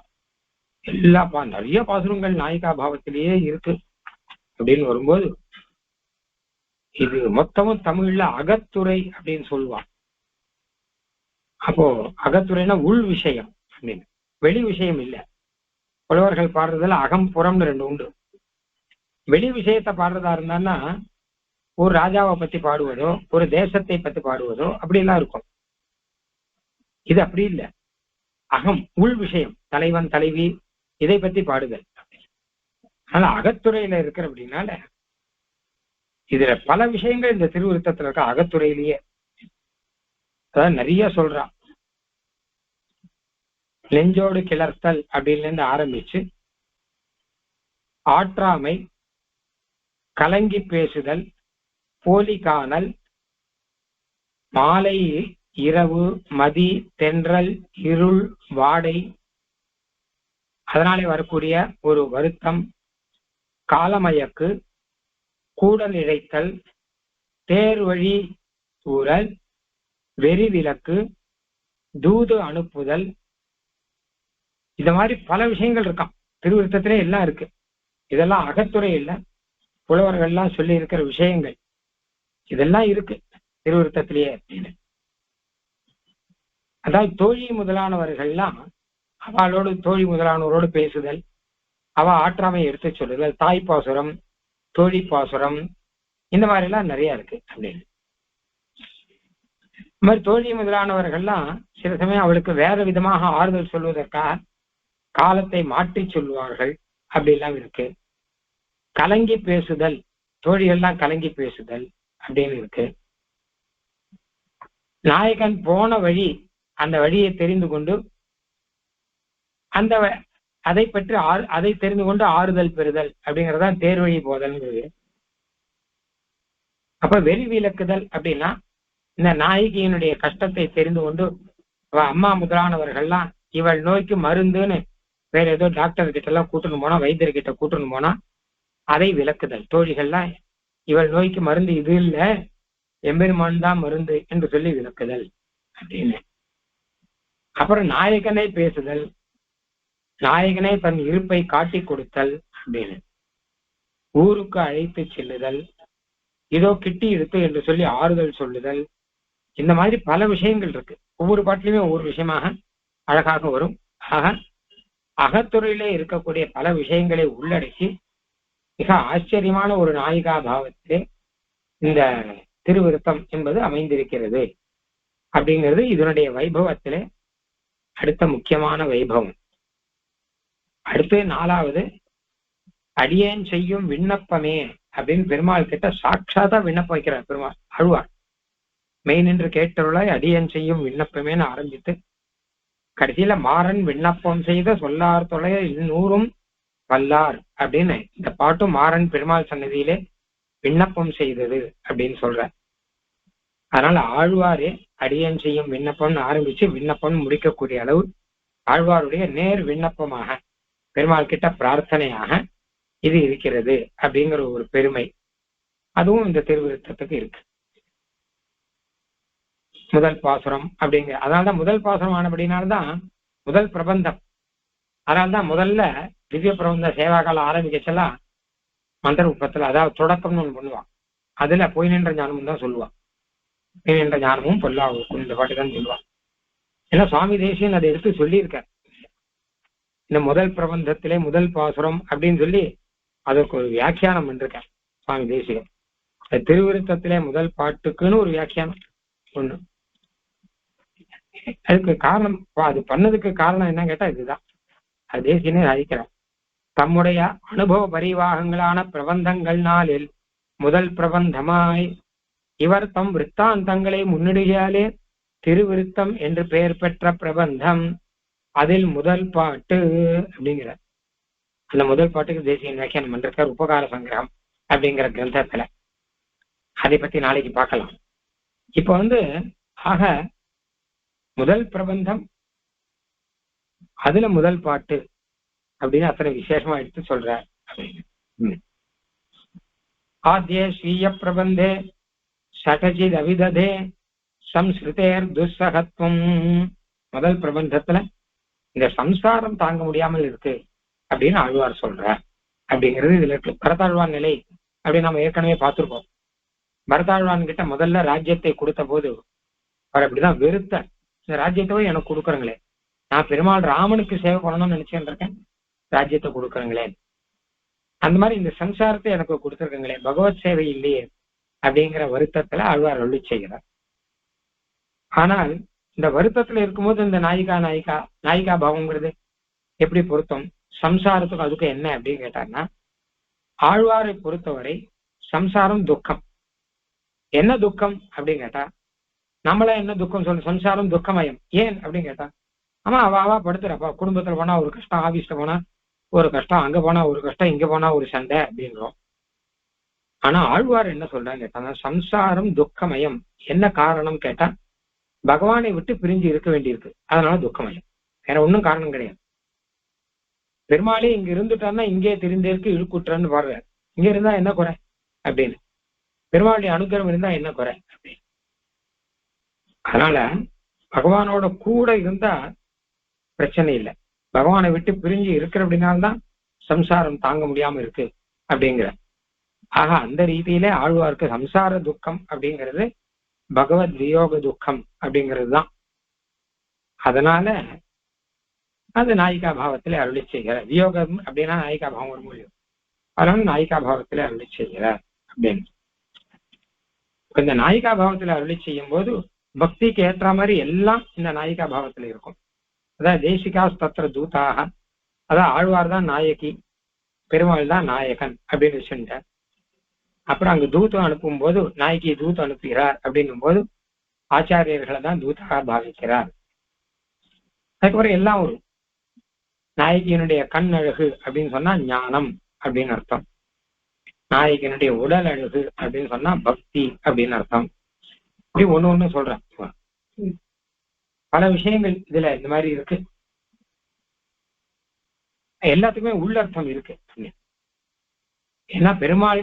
நிறைய பாசுரங்கள் நாயிகா பாவத்திலேயே இருக்கு அப்படின்னு வரும்போது இது மொத்தமும் தமிழ்ல அகத்துறை அப்படின்னு சொல்லுவான். அப்போ அகத்துறைனா உள் விஷயம் அப்படின்னு, வெளி விஷயம் இல்லை. புலவர்கள் பாடுறதுல அகம் புறம்னு ரெண்டு உண்டு. வெளி விஷயத்தை பாடுறதா இருந்தான்னா ஒரு ராஜாவை பத்தி பாடுவதோ ஒரு தேசத்தை பத்தி பாடுவதோ அப்படிலாம் இருக்கும். இது அப்படி இல்லை, அகம் உள் விஷயம், தலைவன் தலைவி இதை பத்தி பாடுதல். அதனால அகத்துறையில இருக்கிற அப்படின்னால இதுல பல விஷயங்கள் இந்த திருவிருத்தத்துல இருக்க அகத்துறையிலேயே அதாவது நிறைய சொல்றான். நெஞ்சோடு கிளர்த்தல் அப்படின்னு இருந்து ஆரம்பிச்சு ஆற்றாமை, கலங்கி பேசுதல், போலி காணல், மாலை இரவு, மதி, தென்றல், இருள், வாடை, அதனாலே வரக்கூடிய ஒரு வருத்தம், காலமயக்கு, கூடல் இழைத்தல், தேர்வழி தூரல், வெறி விளக்கு, தூது அனுப்புதல், இந்த மாதிரி பல விஷயங்கள் இருக்கான் திருவிருத்தத்திலே எல்லாம் இருக்கு. இதெல்லாம் அகத்துறை இல்லை, புலவர்கள்லாம் சொல்லி இருக்கிற விஷயங்கள் இதெல்லாம் இருக்கு திருவிருத்தத்திலேயே அப்படின்னு. அதாவது தோழி முதலானவர்கள்லாம் அவளோடு தோழி முதலானவரோடு பேசுதல், அவ ஆற்றாமை எடுத்து சொல்லுதல், தாய் பாசுரம், தோழி பாசுரம், இந்த மாதிரி எல்லாம் நிறைய இருக்கு அப்படின்னு. இந்த மாதிரி தோழி முதலானவர்கள்லாம் சில சமயம் அவளுக்கு வேற விதமாக ஆறுதல் சொல்வதற்காக காலத்தை மாற்றி சொல்லுவார்கள், அப்படி எல்லாம் இருக்கு. கலங்கி பேசுதல் தோழிகள்லாம் கலங்கி பேசுதல் அப்படின்னு இருக்கு. நாயகன் போன வழி அந்த வழியை தெரிந்து கொண்டு அந்த அதை பற்றி அதை தெரிந்து கொண்டு ஆறுதல் பெறுதல் அப்படிங்கறதான் தேர்வழி போதல்ங்கிறது. அப்ப வெளி விளக்குதல் அப்படின்னா இந்த நாயகியினுடைய கஷ்டத்தை தெரிந்து கொண்டு அம்மா முதலானவர்கள்லாம் இவள் நோய்க்கு மருந்துன்னு வேற ஏதோ டாக்டர் கிட்ட எல்லாம் கூட்டணும் போனா, வைத்தியர்கிட்ட கூட்டணும் போனா அதை விளக்குதல். தோழிகள்லாம் இவள் நோய்க்கு மருந்து இது இல்ல, எம்பெருமான் தான் மருந்து என்று சொல்லி விளக்குதல் அப்படின்னு. அப்புறம் நாயகனை பேசுதல், நாயகனை தன் இருப்பை காட்டி கொடுத்தல் அப்படின்னு. ஊருக்கு அழைத்து செல்லுதல், இதோ கிட்டி இருக்கு என்று சொல்லி ஆறுதல் சொல்லுதல். இந்த மாதிரி பல விஷயங்கள் இருக்கு. ஒவ்வொரு பாட்டிலுமே ஒவ்வொரு விஷயமாக அழகாக வரும். ஆக அகத்துறையிலே இருக்கக்கூடிய பல விஷயங்களை உள்ளடக்கி மிக ஆச்சரியமான ஒரு நாயிகா பாவத்திலே இந்த திருவிருத்தம் என்பது அமைந்திருக்கிறது அப்படிங்கிறது இதனுடைய வைபவத்திலே அடுத்த முக்கியமான வைபவம். அடுத்து 4வது, அடியேன் செய்யும் விண்ணப்பமே அப்படின்னு பெருமாள் கிட்ட சாட்சாத்தா விண்ணப்பம் வைக்கிறார் பெருமாள். ஆழ்வார் மெய் நின்று கேட்டருளாய் அடியேன் செய்யும் விண்ணப்பமேன்னு ஆரம்பித்து கடைசியில மாறன் விண்ணப்பம் செய்த சொல்லார் தொலைய இன்னூறும் வல்லார் அப்படின்னு இந்த பாட்டும் மாறன் பெருமாள் சன்னதியிலே விண்ணப்பம் செய்தது அப்படின்னு சொல்ற. அதனால ஆழ்வாரே அடியேன் செய்யும் விண்ணப்பம்னு ஆரம்பிச்சு விண்ணப்பம் முடிக்கக்கூடிய அளவு ஆழ்வாருடைய நேர் விண்ணப்பமாக பெருமாள் கிட்ட பிரார்த்தனையாக இது இருக்கிறது அப்படிங்கிற ஒரு பெருமை அதுவும் இந்த திருவிருத்தத்துக்கு இருக்கு. முதல் பாசுரம் அப்படிங்கிற அதனால்தான் முதல் பாசுரம் ஆனபடினால்தான் முதல் பிரபந்தம். அதனால்தான் முதல்ல திவ்ய பிரபந்த சேவாக்கால ஆரம்பிக்கச்செல்லாம் மந்திர உப்பத்துல அதாவது தொடக்கம்னு ஒண்ணு பண்ணுவான். அதுல போய் நின்ற ஞானமும் தான் சொல்லுவான். போய் நின்ற ஞானமும் பொல்லாவுக்கும் இந்த பாட்டு தான் சொல்லுவான். ஏன்னா சுவாமி தேசியன் அதை எடுத்து சொல்லியிருக்கார். இந்த முதல் பிரபந்தத்திலே முதல் பாசுரம் அப்படின்னு சொல்லி அதற்கு ஒரு வியாக்கியானம் பண்ணிருக்கார் சுவாமி தேசிகன். திருவிருத்தத்திலே முதல் பாட்டுக்குன்னு ஒரு வியாக்கியானம் ஒண்ணு. அதுக்கு காரணம் அது பண்ணதுக்கு காரணம் என்ன கேட்டா இதுதான். அது தேசியனே அழிக்கிறார். தம்முடைய அனுபவ பரிவாகங்களான பிரபந்தங்கள் நாளில் முதல் பிரபந்தமாய் இவர் தம் விற்த்தாந்தங்களை முன்னிடுகையாலே திருவிருத்தம் என்று பெயர் பெற்ற பிரபந்தம் அதில் முதல் பாட்டு அப்படிங்கிற அந்த முதல் பாட்டுக்கு தேசியன் வியாக்கியானம் பண்றார் உபகார சங்கிரகம் அப்படிங்கிற கிரந்தத்துல. அதை பத்தி நாளைக்கு பார்க்கலாம். இப்ப ஆக முதல் பிரபந்தம் அதுல முதல் பாட்டு அப்படின்னு அத்தனை விசேஷமா எடுத்து சொல்ற. ஆத்யே ஸ்வீய பிரபந்தே சடஜித் அவிததே சம்ஸ்கிருதேர் துஸ்ஸகத்வம். முதல் பிரபந்தத்துல இந்த சம்சாரம் தாங்க முடியாமல் இருக்கு அப்படின்னு ஆழ்வார் சொல்ற அப்படிங்கிறது இதுல இருக்கு. பரதாழ்வான் நிலை அப்படின்னு நம்ம ஏற்கனவே பார்த்திருக்கோம். பரதாழ்வான் கிட்ட முதல்ல ராஜ்யத்தை கொடுத்த போது அவர் அப்படிதான் வெறுத்த, இந்த ராஜ்யத்தை எனக்கு கொடுக்குறங்களே, நான் பெருமாள் ராமனுக்கு சேவை பண்ணணும்னு நினைச்சுட்டு இருக்கேன், ராஜ்யத்தை கொடுக்குறங்களே, அந்த மாதிரி இந்த சம்சாரத்தை எனக்கு கொடுத்துருக்கங்களே, பகவத் சேவை இல்லையே அப்படிங்கிற வருத்தத்துல ஆழ்வார் அருளி செய்கிறார். ஆனால் இந்த வருத்தத்துல இருக்கும்போது இந்த நாயிகா பாவங்கிறது எப்படி பொருத்தம், சம்சாரத்துக்கு அதுக்கு என்ன அப்படின்னு கேட்டார்னா, ஆழ்வாரை பொறுத்தவரை சம்சாரம் துக்கம். என்ன துக்கம் அப்படின்னு கேட்டா, நம்மள என்ன துக்கம் சொல்ல, சம்சாரம் துக்கமயம். ஏன் அப்படின்னு கேட்டா, ஆமா அவா படுத்துறப்பா, குடும்பத்துல போனா ஒரு கஷ்டம், ஆபீஸ்ல போனா ஒரு கஷ்டம், அங்க போனா ஒரு கஷ்டம், இங்க போனா ஒரு சண்டை அப்படின்றோம். ஆனா ஆழ்வார் என்ன சொல்றான்னு கேட்டா, சம்சாரம் துக்கமயம். என்ன காரணம் கேட்டா, பகவானை விட்டு பிரிஞ்சு இருக்க வேண்டியிருக்கு, அதனால துக்கமயம். வேற ஒன்றும் காரணம் கிடையாது. பெருமாளே இங்க இருந்துட்டான்னா இங்கே தெரிந்திருக்கு இழுக்குற்றான்னு பாருங்க. இங்க இருந்தா என்ன குறை அப்படின்னு, பெருமாளுடைய அனுகிரகம் இருந்தா என்ன குறை அப்படின்னு. அதனால பகவானோட கூட இருந்தா பிரச்சனை இல்லை, பகவானை விட்டு பிரிஞ்சு இருக்கிற அப்படின்னால்தான் சம்சாரம் தாங்க முடியாம இருக்கு அப்படிங்கிற. ஆக அந்த ரீதியிலே ஆழ்வார்க்கு சம்சார துக்கம் அப்படிங்கிறது பகவத் வியோக துக்கம் அப்படிங்கிறது தான். அதனால அது நாயிகா பாவத்திலே அருளி செய்கிறார். வியோகம் அப்படின்னா நாயிகா பாவம் ஒரு முடியும், அதனால நாயிகா பாவத்திலே அருளி செய்கிறார் அப்படின்னு. இந்த நாயிகா பாவத்துல அருளி செய்யும் போது பக்திக்கு ஏற்ற மாதிரி எல்லாம் இந்த நாயிகா பாவத்துல இருக்கும். அதாவது தேசிகா தத்திர தூதாக, அதான் ஆழ்வார் தான் நாயகி, பெருமாள் தான் நாயகன் அப்படின்னு சொல்லிட்டார். அப்புறம் அங்க தூதம் அனுப்பும் போது நாய்க்கு தூதம் அனுப்புகிறார் அப்படின்னும் போது ஆச்சாரியர்களை தான் தூதாக பாவிக்கிறார். அதுக்கப்புறம் எல்லாம் வரும். நாயகியினுடைய கண் அழகு அப்படின்னு சொன்னா ஞானம் அப்படின்னு அர்த்தம். நாயகியினுடைய உடல் அழகு அப்படின்னு சொன்னா பக்தி அப்படின்னு அர்த்தம். இப்படி ஒண்ணு சொல்றேன். பல விஷயங்கள் இதுல இந்த மாதிரி இருக்கு. எல்லாத்துக்குமே உள்ளர்த்தம் இருக்கு. ஏன்னா பெருமாள்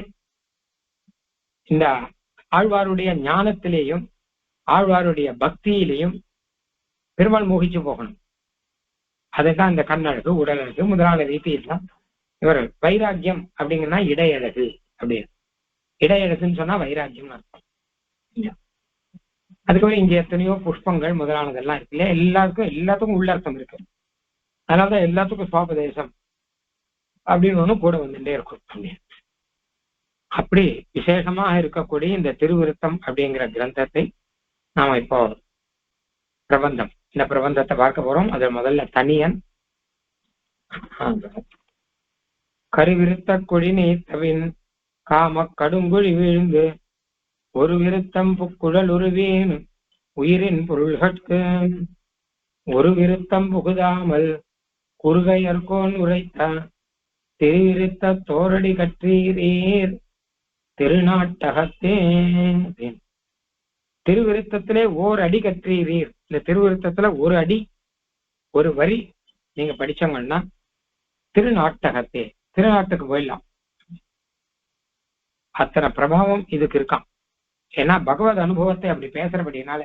இந்த ஆழ்வாருடைய ஞானத்திலேயும் ஆழ்வாருடைய பக்தியிலையும் பெருமாள் மோகிச்சு போகணும். அதைத்தான் இந்த கண்ணழகு உடல் அழகு முதலான ரீதியெல்லாம் இவர் வைராக்கியம் அப்படிங்கன்னா இடையழகு அப்படின்னு. இடையழகுன்னு சொன்னா வைராக்கியம் அர்த்தம். அதுக்கப்புறம் இங்க எத்தனையோ புஷ்பங்கள் முதலானதெல்லாம் இருக்கு இல்லையா, எல்லாத்துக்கும் உள்ளர்த்தம் இருக்கு. அதனாலதான் எல்லாத்துக்கும் சுவாபதேசம் அப்படின்னு ஒண்ணு கூட வந்துட்டே இருக்கும். அப்படின்னு அப்படி விசேஷமாக இருக்கக்கூடிய இந்த திருவிருத்தம் அப்படிங்கிற கிரந்தத்தை நாம இப்போ பிரபந்தம் இந்த பிரபந்தத்தை பார்க்க போறோம். அது முதல்ல தனியன். கருவிருத்த கொடி நீத்தவின் காம கடுங்குழி வீழ்ந்து ஒரு விருத்தம் புக்குழல் உருவேன் உயிரின் பொருள்கட்கு ஒரு விருத்தம் புகுதாமல் குறுகையர்கோன் உரைத்த திருவிருத்த தோரடி கற்றீரீர் திருநாட்டகத்தே. திருவிருத்தத்திலே ஓர் அடி கற்றீரீர். இந்த திருவிருத்தத்துல ஒரு அடி ஒரு வரி நீங்க படிச்சவங்கன்னா திருநாட்டகத்தே, திருநாட்டுக்கு போயிடலாம். அத்தனை பிரபாவம் இதுக்கு இருக்கான். ஏன்னா பகவத் அனுபவத்தை அப்படி பேசுறபடினால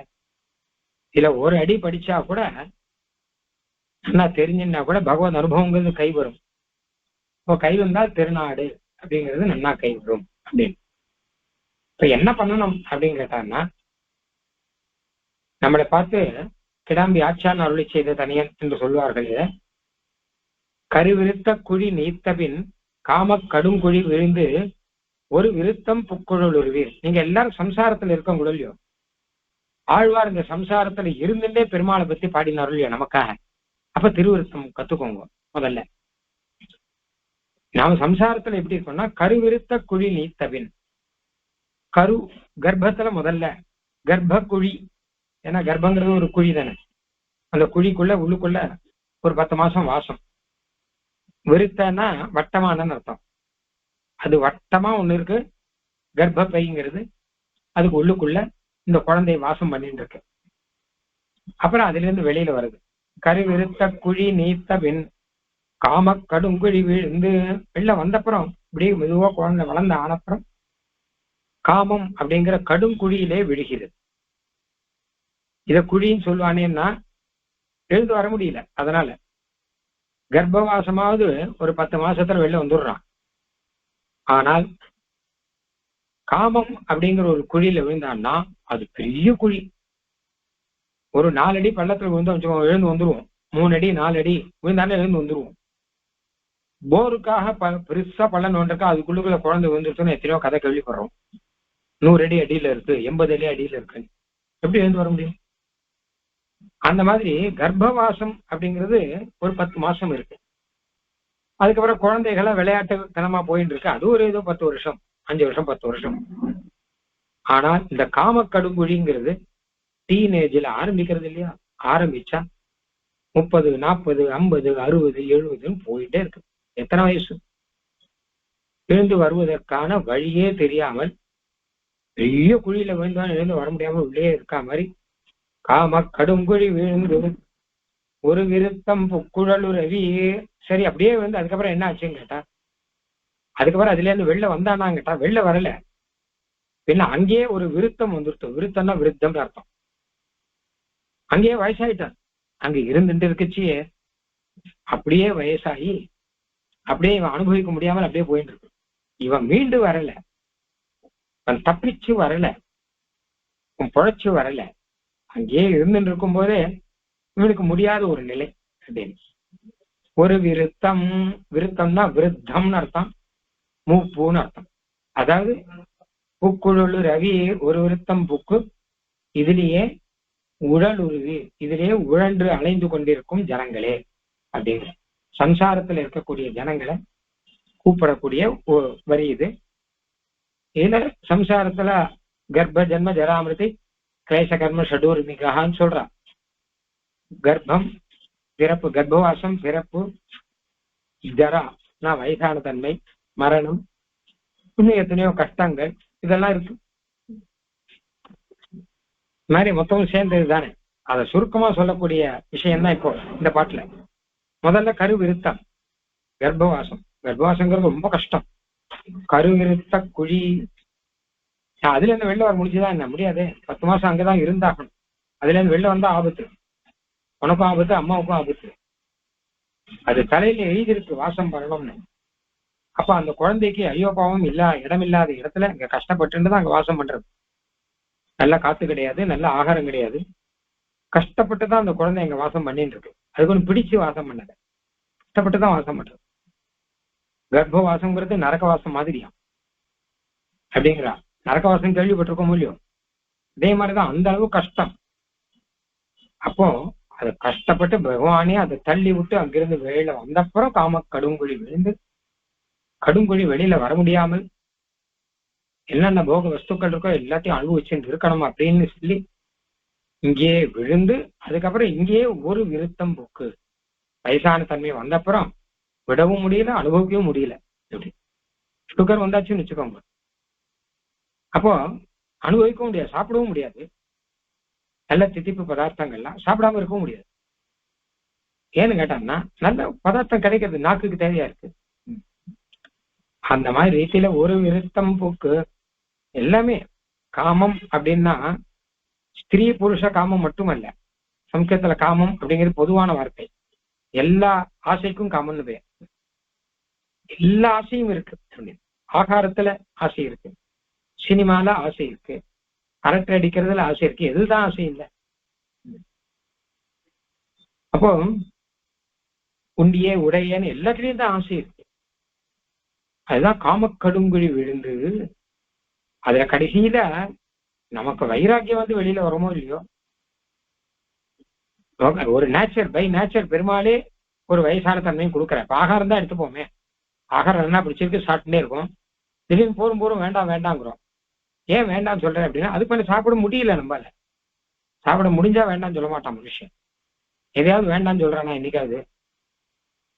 இதுல ஒரு அடி படிச்சா கூட நல்லா தெரிஞ்சுன்னா கூட பகவத் அனுபவங்கிறது கை வரும். இப்போ கை வந்தால் திருநாடு அப்படிங்கிறது நல்லா கை வரும் அப்படின்னு. இப்ப என்ன பண்ணணும் அப்படின்னு கேட்டாங்கன்னா, நம்மளை பார்த்து கிடாம்பி ஆச்சான் அருளி செய்த தனியன் என்று சொல்வார்கள். கருவிருத்த குழி நீத்தபின் காம கடுங்குழி விழுந்து ஒரு விருத்தம் புக்குழல் உருவீர். நீங்க எல்லாரும் சம்சாரத்துல இருக்கவங்க இல்லையோ, ஆழ்வார் இந்த சம்சாரத்துல இருந்துட்டே பெருமாளை பத்தி பாடினார் இல்லையோ நமக்காக. அப்ப திருவிருத்தம் கத்துக்கோங்க முதல்ல. நாம சம்சாரத்துல எப்படி இருக்கோம்னா கருவிருத்த குழி நீத்தபின், கரு கர்ப்பத்துல முதல்ல கர்ப்ப குழி, ஏன்னா கர்ப்பங்கிறது ஒரு குழி தானே, அந்த குழிக்குள்ள உள்ளுக்குள்ள ஒரு 10 மாசம் வாசம். விருத்தனா வட்டமான அர்த்தம். அது வட்டமா ஒண்ணு இருக்கு கர்ப்பப்பைங்கிறது, அதுக்கு உள்ளுக்குள்ள இந்த குழந்தை வாசம் பண்ணிட்டு இருக்கு. அப்புறம் அதுல இருந்து வெளியில வருது. கருவிருத்த குழி நீத்த பின் காம கடுங்குழி விழுந்து வெளில வந்தப்புறம் இப்படியே மெதுவா குழந்தை வளர்ந்த ஆனப்புறம் காமம் அப்படிங்கிற கடுங்குழியிலே விழுகிறது. இத குழின்னு சொல்லுவானேன்னா எழுந்து வர முடியல. அதனால கர்ப்பவாசமாவது ஒரு 10 மாசத்துல வெளில வந்துடுறான். ஆனால் காமம் அப்படிங்கிற ஒரு குழியில விழுந்தான்னா அது பெரிய குழி. ஒரு 4 அடி பள்ளத்துல விழுந்தோம் எழுந்து வந்துருவோம். 3 அடி 4 அடி விழுந்தாலும் எழுந்து வந்துருவோம். போருக்காக பெருசா பள்ளம் ஒன்றிருக்கா, அதுக்குள்ளுக்குள்ள குழந்தை விழுந்துருச்சுன்னு எத்தனையோ கதை கேள்விப்படுறோம். 100 அடி அடியில இருக்கு, 80 அடி அடியில இருக்கு, எப்படி எழுந்து வர முடியும்? அந்த மாதிரி கர்ப்பவாசம் அப்படிங்கிறது ஒரு 10 மாசம் இருக்கு. அதுக்கப்புறம் குழந்தைகளை விளையாட்டு தனமா போயிட்டு இருக்கு, அது ஒரு ஏதோ 10 வருஷம் 5 வருஷம் 10 வருஷம். ஆனால் இந்த காம கடுங்குழிங்கிறது டீனேஜ்ல ஆரம்பிக்கிறது இல்லையா, ஆரம்பிச்சா 30 40 50 60 70 போயிட்டே இருக்கு. எத்தனை வயசு? எழுந்து வருவதற்கான வழியே தெரியாமல் பெரிய குழியில விழுந்தாலும் எழுந்து வர முடியாம உள்ளே இருக்கா மாதிரி காம கடுங்குழி விழுந்து ஒரு விருத்தம் புக்குழல் ரவி. சரி, அப்படியே வந்து அதுக்கப்புறம் என்ன ஆச்சுன்னு கேட்டா, அதுக்கப்புறம் அதுல இருந்து வெளில வந்தானான்னு கேட்டா வெளில வரல. பின்ன அங்கேயே ஒரு விருத்தம் வந்துருத்தோம். விருத்தம்னா விருத்தம் அர்த்தம். அங்கேயே வயசாயிட்டான். அங்க இருந்துட்டு இருக்குச்சியே அப்படியே வயசாகி அப்படியே இவன் அனுபவிக்க முடியாமல் அப்படியே போயிட்டு இருக்கு. இவன் மீண்டு வரல, இவன் தப்பிச்சு வரல, இவன் பொழைச்சு வரல. அங்கேயே இருந்துட்டு இருக்கும் போதே இவனுக்கு முடியாத ஒரு நிலை அப்படின்னு. ஒரு விருத்தம், விருத்தம்னா விருத்தம்னு அர்த்தம், மூப்புன்னு அர்த்தம். அதாவது புக்குழு ரவி ஒரு விருத்தம் புக்கு, இதுலயே உழல் உருவி, இதிலேயே உழன்று அலைந்து கொண்டிருக்கும் ஜனங்களே அப்படிங்கிற சம்சாரத்துல இருக்கக்கூடிய ஜனங்களை கூப்பிடக்கூடிய வரி இது. இதுல சம்சாரத்துல கர்ப்ப ஜென்ம ஜராமிருதி கிளேச கர்ம ஷடூர்மிகான்னு சொல்றான். கர்ப்பம், பிறப்பு, கர்ப்பவாசம், பிறப்பு, ஜரா வயசான தன்மை, மரணம், இன்னும் எத்தனையோ கஷ்டங்கள், இதெல்லாம் இருக்கு. இந்த மாதிரி மொத்தமும் சேர்ந்தது தானே. அதை சுருக்கமா சொல்லக்கூடிய விஷயம் தான் இப்போ இந்த பாட்டுல. முதல்ல கருவிருத்தம், கர்ப்பவாசம். கர்ப்பவாசங்கிறது ரொம்ப கஷ்டம். கருவிருத்த குழி, அதுல இருந்து வெளில வர முடிஞ்சுதான் என்ன? முடியாது. 10 மாசம் அங்கதான் இருந்தாகணும். அதுல இருந்து வெளில வந்தா ஆபத்து, உனக்கும் ஆபத்து, அம்மாவுக்கும் ஆபத்து. அது தலையில எழுதிருக்கு வாசம் பண்ணணும்னு. அப்ப அந்த குழந்தைக்கு ஐயோ பாவம் இடமில்லாத இடத்துல இங்க கஷ்டப்பட்டு தான் அங்க வாசம் பண்றது. நல்ல காத்து கிடையாது, நல்ல ஆகாரம் கிடையாது, கஷ்டப்பட்டுதான் அந்த குழந்தை எங்க வாசம் பண்ணிட்டு இருக்கு. அதுக்கு ஒண்ணு பிடிச்சு வாசம் பண்ணல, கஷ்டப்பட்டுதான் வாசம் பண்றது. கர்ப்பவாசம்ங்கிறது நரகவாசம் மாதிரியா அப்படிங்கிறா. நரகவாசம் கேள்விப்பட்டிருக்க முடியும். அதே மாதிரிதான், அந்த அளவு கஷ்டம். அப்போ அதை கஷ்டப்பட்டு பகவானே அதை தள்ளி விட்டு அங்கிருந்து வெளியில வந்தப்புறம் காம கடுங்குழி விழுந்து, கடுங்குழி வெளியில வர முடியாமல் என்னென்ன போக வஸ்துக்கள் இருக்கோ எல்லாத்தையும் அனுபவிச்சுட்டு இருக்கணும் அப்படின்னு சொல்லி இங்கேயே விழுந்து, அதுக்கப்புறம் இங்கேயே ஒரு விருத்தம் போக்கு வயசான தன்மை வந்தப்புறம் விடவும் முடியல, அனுபவிக்கவும் முடியல. எப்படி சுகர் வந்தாச்சுன்னு வச்சுக்கோங்க, அப்போ அனுபவிக்கவும் முடியாது, சாப்பிடவும் முடியாது. நல்ல தித்திப்பு பதார்த்தங்கள்லாம் சாப்பிடாம இருக்கவும் முடியாது. ஏன்னு கேட்டாங்கன்னா நல்ல பதார்த்தம் கிடைக்கிறது நாக்குக்கு தேவையா இருக்கு. அந்த மாதிரி ரீதியில ஒரு விருத்தம் போக்கு எல்லாமே. காமம் அப்படின்னா ஸ்திரீ புருஷ காமம் மட்டுமல்ல. சம்ஸ்கிருதத்துல காமம் அப்படிங்கிறது பொதுவான வார்த்தை. எல்லா ஆசைக்கும் காமம்னு பேர். எல்லா ஆசையும் இருக்கு. ஆகாரத்துல ஆசை இருக்கு, சினிமால ஆசை இருக்கு, அரட்டை அடிக்கிறதுல ஆசை இருக்கு. எதுதான் ஆசை இல்லை? அப்போ உண்டியே உடையன்னு எல்லாத்துலயும் தான் ஆசை இருக்கு. அதுதான் காமக்கடுங்குழி விழுந்து. அதுல கடைசியில நமக்கு வைராக்கியம் வந்து வெளியில வரமோ இல்லையோ, ஒரு நேச்சர் பை நேச்சர் பெருமாளே ஒரு வயசான தன்மையும் கொடுக்குற. இப்ப ஆகாரம் தான் எடுத்துப்போமே, ஆகாரம் என்ன பிடிச்சிருக்கு சாப்பிட்டுட்டே இருக்கும். திடீர்னு போரும் வேண்டாம் வேண்டாங்கிறோம். ஏன் வேண்டாம்னு சொல்றேன் அப்படின்னா, அதுக்கு மேலே சாப்பிட முடியல. நம்மளால சாப்பிட முடிஞ்சா வேண்டாம்னு சொல்ல மாட்டான் மனுஷன். எதையாவது வேண்டாம்னு சொல்றானா என்னைக்காவது?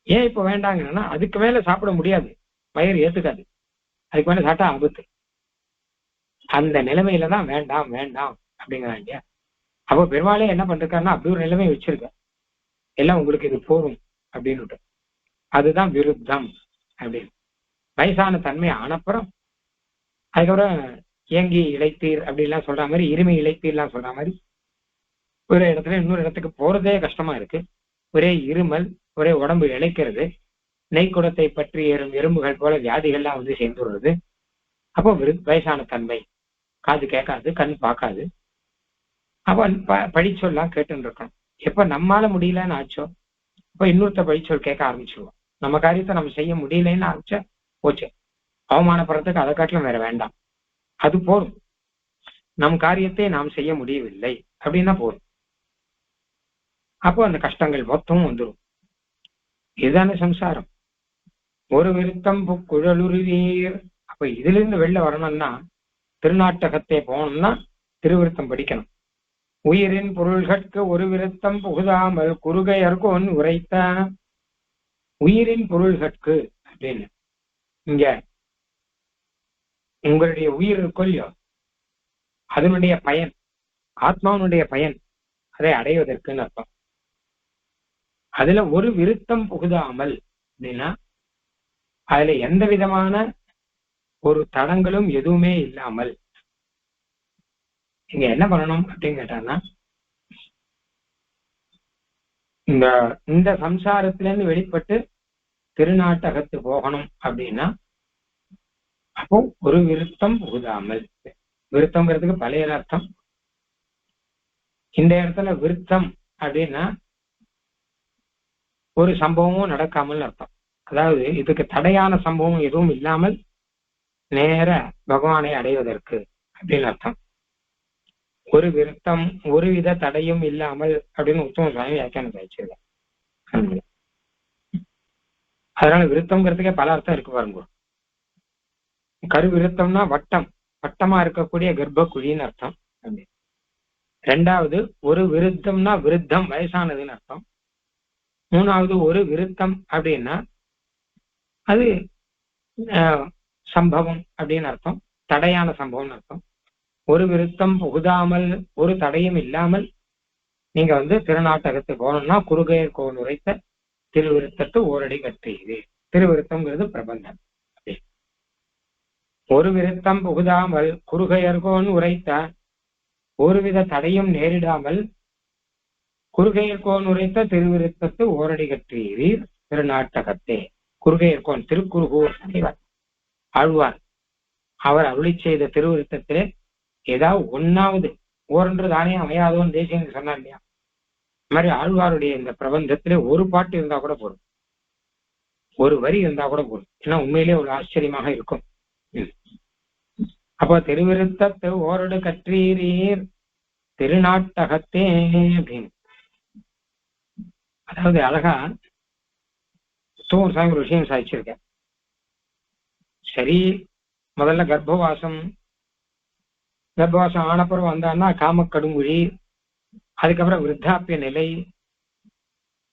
ஏன் இப்ப வேண்டாங்கன்னா, அதுக்கு மேல சாப்பிட முடியாது, வயிறு ஏத்துக்காது, அதுக்கு மேல சாப்பிட்டா ஆபத்து. அந்த நிலைமையில தான் வேண்டாம் வேண்டாம் அப்படிங்கிறாங்க. அப்போ பெருமாளே என்ன பண்றாருன்னா அப்படி ஒரு நிலைமை வச்சிருக்க, எல்லாம் உங்களுக்கு இது போரும் அப்படின்னு. அதுதான் விருத்தம் அப்படின்னு. வயசான தன்மை ஆனப்புறம் அதுக்கப்புறம் இயங்கி இழைத்தீர் அப்படின்லாம் சொல்ற மாதிரி, இருமை இழைத்தீர்லாம் சொல்ற மாதிரி, ஒரு இடத்துல இன்னொரு இடத்துக்கு போறதே கஷ்டமா இருக்கு. ஒரே இருமல், ஒரே உடம்பு இழைக்கிறது, நெய்க்குடத்தை பற்றி ஏறும் எறும்புகள் போல வியாதிகள்லாம் வந்து சேர்ந்துடுறது. அப்போ வயசான தன்மை, காது கேட்காது, கண் பார்க்காது. அப்போ படிச்சொல்லாம் கேட்டுன்னு இருக்கணும். எப்ப நம்மால முடியலன்னு ஆச்சோ அப்ப இன்னொருத்த படிச்சொல் கேட்க ஆரம்பிச்சிருவோம். நம்ம காரியத்தை நம்ம செய்ய முடியலன்னு ஆரம்பிச்சா போச்சு. அவமானப்படுறதுக்கு அதை காட்டிலும் வேற வேண்டாம், அது போதும். நம் காரியத்தை நாம் செய்ய முடியவில்லை அப்படின்னா போதும். அப்போ அந்த கஷ்டங்கள் மொத்தமும் வந்துடும். இதுதானே சம்சாரம். ஒரு விருத்தம் குழலுருவீர். அப்ப இதுல இருந்து வெளில வரணும்னா திருநாட்டகத்தை போகணும்னா திருவிருத்தம் படிக்கணும். உயிரின் பொருள்கட்கு ஒரு விருத்தம் புகுதாமல் குறுகையர்கோன் உரைத்த. உயிரின் பொருள்கட்கு அப்படின்னு இங்க உங்களுடைய உயிர் இருக்கோ இல்லையோ, அதனுடைய பயன், ஆத்மாவனுடைய பயன், அதை அடைவதற்குன்னு அர்த்தம். அதுல ஒரு விருத்தம் புகுதாமல் அப்படின்னா அதுல எந்த விதமான ஒரு தடங்களும் எதுவுமே இல்லாமல் இங்க என்ன பண்ணணும் அப்படின்னு கேட்டான்னா, இந்த சம்சாரத்துல இருந்து வெளிப்பட்டு திருநாட்டகத்து போகணும் அப்படின்னா அப்போ ஒரு விருத்தம் புகுதாமல். விருத்தம்ங்கிறதுக்கு பழைய அர்த்தம். இந்த இடத்துல விருத்தம் அப்படின்னா ஒரு சம்பவமும் நடக்காமல் அர்த்தம். அதாவது இதுக்கு தடையான சம்பவம் எதுவும் இல்லாமல் நேர பகவானை அடைவதற்கு அப்படின்னு அர்த்தம். ஒரு விருத்தம், ஒரு வித தடையும் இல்லாமல் அப்படின்னு உத்தம சுவாமி வியாக்கியானம் வச்சிருக்கேன். அதனால விருத்தம்ங்கிறதுக்கே பல அர்த்தம் இருக்கு பாருங்க. கருவிருத்தம்னா வட்டம், வட்டமா இருக்கக்கூடிய கர்ப்ப குழின்னு அர்த்தம். ரெண்டாவது ஒரு விருத்தம்னா விருத்தம் வயசானதுன்னு அர்த்தம். மூணாவது ஒரு விருத்தம் அப்படின்னா அது சம்பவம் அப்படின்னு அர்த்தம், தடையான சம்பவம்னு அர்த்தம். ஒரு விருத்தம் புகுதாமல் ஒரு தடையும் இல்லாமல் நீங்க திருநாட்டகத்துக்கு போனோம்னா குறுகையர் கோன் உரைத்த திருவிருத்தத்து ஓரடி கற்றீது. திருவிருத்தம்ங்கிறது பிரபந்தம். ஒரு விருத்தம் புகுதாமல் குறுகையர்கோன் உரைத்த ஒருவித தடையும் நேரிடாமல் குறுகையர்கோன் உரைத்த திருவிருத்தத்து ஓரடி கற்றீர் திருநாட்டகத்தே. குறுகையர்கோன் திருக்குறுகூர் ஆழ்வார் அவர் அருளி செய்த திருவிருத்தத்திலே ஏதாவது ஒன்னாவது ஓரொன்று தானே அமையாதோன்னு தேசியம் சொன்னார் இல்லையா? இந்த மாதிரி ஆழ்வாருடைய இந்த பிரபந்தத்திலே ஒரு பாட்டு இருந்தா கூட போதும், ஒரு வரி இருந்தா கூட போதும். ஏன்னா உண்மையிலே ஒரு ஆச்சரியமாக இருக்கும். அப்போ திருவிருத்தத்து ஓரடு கற்றீரீர் திருநாட்டகத்தே அப்படின்னு. அதாவது அழகா தூர் சாமி ஒரு விஷயம் சாதிச்சிருக்க. சரி, முதல்ல கர்ப்பவாசம் ஆனப்புறம் வந்தான்னா காமக்கடுங்குழி, அதுக்கப்புறம் விருத்தாப்பிய நிலை.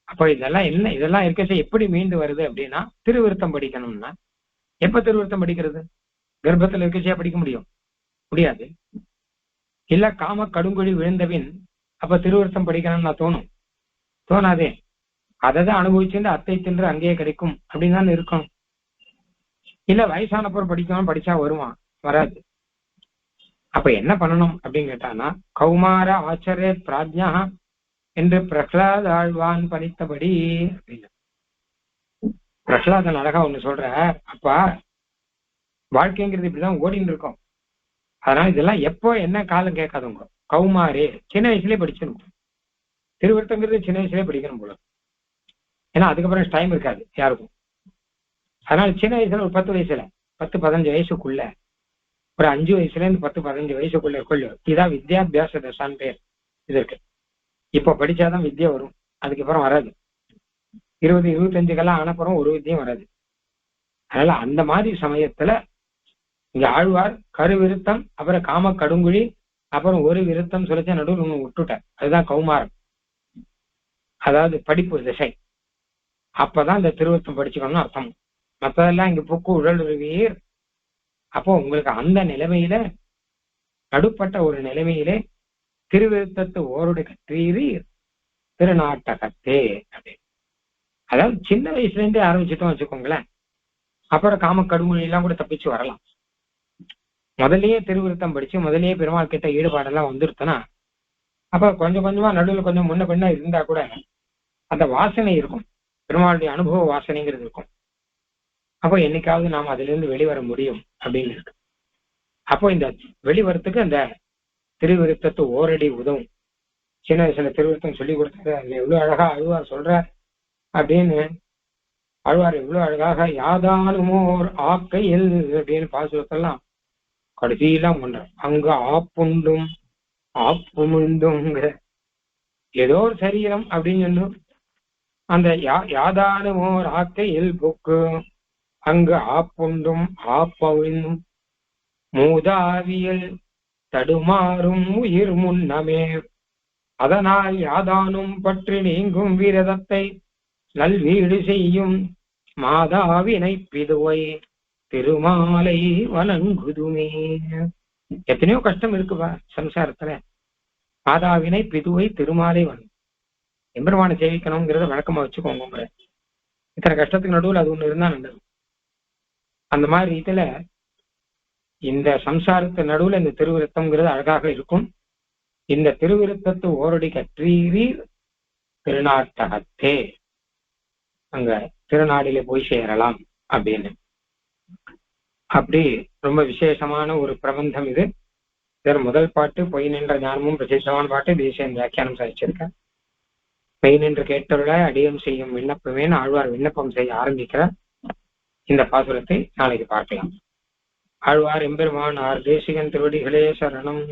அப்போ இதெல்லாம் என்ன, இதெல்லாம் இருக்கச்ச எப்படி மீண்டு வருது அப்படின்னா திருவிருத்தம் படிக்கணும்னா எப்ப திருவிருத்தம் படிக்கிறது? கர்ப்பத்துல இருக்கச்சே படிக்க முடியாது. இல்ல காம கடுங்குழி விழுந்தபின் அப்ப திருவிருத்தம் படிக்கணும்னா தோணாதே. அதைதான் அனுபவிச்சுட்டு அத்தை தின்று அங்கேயே கிடைக்கும் அப்படின்னு தான் இருக்கும். இல்ல வயசானப்புறம் படிக்கணும், படிச்சா வருவான், வராது. அப்ப என்ன பண்ணணும் அப்படின்னு கேட்டானா கௌமார ஆச்சரிய பிராஜ்யா என்று பிரகலாத ஆழ்வான் பணித்தபடி அப்படின்னு. பிரகலாதன் அழகா ஒண்ணு சொல்ற, அப்பா வாழ்க்கைங்கிறது இப்படிதான் ஓடின்னு இருக்கும். அதனால இதெல்லாம் எப்போ என்ன காலம் கேட்காதுங்க. கௌமாரே சின்ன வயசுலயே படிச்சிருக்கும். திருவிருத்தங்கிறது சின்ன வயசுலயே படிக்கணும் போல. ஏன்னா அதுக்கப்புறம் டைம் இருக்காது யாருக்கும். அதனால சின்ன வயசுல ஒரு 10 வயசுல 10-15 வயசுக்குள்ள, ஒரு 5 வயசுல இருந்து 10-15 வயசுக்குள்ள கொள்ளும். இதான் வித்யாபியாச தசான் பேர் இதற்கு. இப்ப படிச்சாதான் வித்யா வரும், அதுக்கப்புறம் வராது. 20-25 ஆனப்புறம் ஒரு வித்தியம் வராது. அதனால அந்த மாதிரி சமயத்துல இங்க ஆழ்வார் கருவிருத்தம், அப்புறம் காம கடுங்குழி, அப்புறம் ஒரு விருத்தம் சொல்லிச்ச நடுவில் ஒண்ணு விட்டுட்டார். அதுதான் கௌமாரம், அதாவது படிப்பு திசை. அப்பதான் இந்த திருவிருத்தம் படிச்சுக்கணும்னு அர்த்தம். மற்றதெல்லாம் இங்க புக்கு உழலுருவீர். அப்போ உங்களுக்கு அந்த நிலைமையில, நடுப்பட்ட ஒரு நிலைமையிலே திருவிருத்தத்து ஓரோடு கற்றீர் திருநாட்டகத்தே அப்படின்னு. அதாவது சின்ன வயசுல இருந்தே ஆரம்பிச்சுட்டோம் வச்சுக்கோங்களேன். அப்புறம் காம கடுமொழி எல்லாம் கூட தப்பிச்சு வரலாம். முதல்லயே திருவிருத்தம் படிச்சு முதல்லயே பெருமாள் கிட்ட ஈடுபாடெல்லாம் வந்துருத்தனா அப்ப கொஞ்சம் கொஞ்சமா நடுவில் கொஞ்சம் முன்ன பின்ன இருந்தா கூட அந்த வாசனை இருக்கும், பெருமாளுடைய அனுபவ வாசனைங்கிறது இருக்கும். அப்போ என்னைக்காவது நாம் அதுல இருந்து வெளிவர முடியும் அப்படின்னு இருக்கு. அப்போ இந்த வெளிவரத்துக்கு அந்த திருவிருத்தத்து ஓரடி உதவும். சின்ன வயசுல திருவிருத்தம் சொல்லி கொடுத்தாரு, அதுல எவ்வளவு அழகா ஆழ்வார் சொல்ற அப்படின்னு. ஆழ்வார் எவ்வளவு அழகாக யாதானுமோர் ஆக்கையில் அப்படின்னு பாசுரத்தெல்லாம் கடைசியெல்லாம் பண்ற. அங்க ஆப்புண்டும் ஆப்புமுண்டுங்கிற ஏதோ ஒரு சரீரம் அப்படின்னு சொல்லும். அந்த யாதானுமோர் ஆக்கையில் புக்கு அங்கு ஆப்புண்டும் ஆப்பவிழ்ந்தும் மூதாவியல் தடுமாறும் உயிர் முன்னமே அதனால் யாதானும் பற்றி நீங்கும் வீரதத்தை நல்வீடு செய்யும் மாதாவினை பிதுவை திருமாலை வணங்குதுமே. எத்தனையோ கஷ்டம் இருக்குப்பா சம்சாரத்துல. மாதாவினை பிதுவை திருமாலை வணங்கு, எம்பெருமானை சேவிக்கணுங்கிறத வழக்கமா வச்சுக்கோங்க. இத்தனை கஷ்டத்துக்கு நடுவில் அது ஒண்ணு இருந்தா நல்லது. அந்த மாதிரி இதுல இந்த சம்சாரத்து நடுவுல இந்த திருவிருத்தம்ங்கிறது அழகாக இருக்கும். இந்த திருவிருத்தத்து ஓரடி கற்றீர் திருநாட்டகத்தே, அங்க திருநாடிலே போய் சேரலாம் அப்படின்னு. அப்படி ரொம்ப விசேஷமான ஒரு பிரபந்தம் இது. இதன் முதல் பாட்டு பொய் நின்ற ஞானமும் பிரசித்தமான பாட்டு தேசியன் வியாக்கியானம் சாதிச்சிருக்க. பொய் நின்று கேட்டவர்கள அடியம் செய்யும் விண்ணப்பமேன்னு ஆழ்வார் விண்ணப்பம் செய்ய ஆரம்பிக்கிற இந்த பாசுரத்தை நாளைக்கு பார்க்கலாம். ஆழ்வார் எம்பெருமான் ஆர் தேசிகன் திருவடிகளே சரணம்.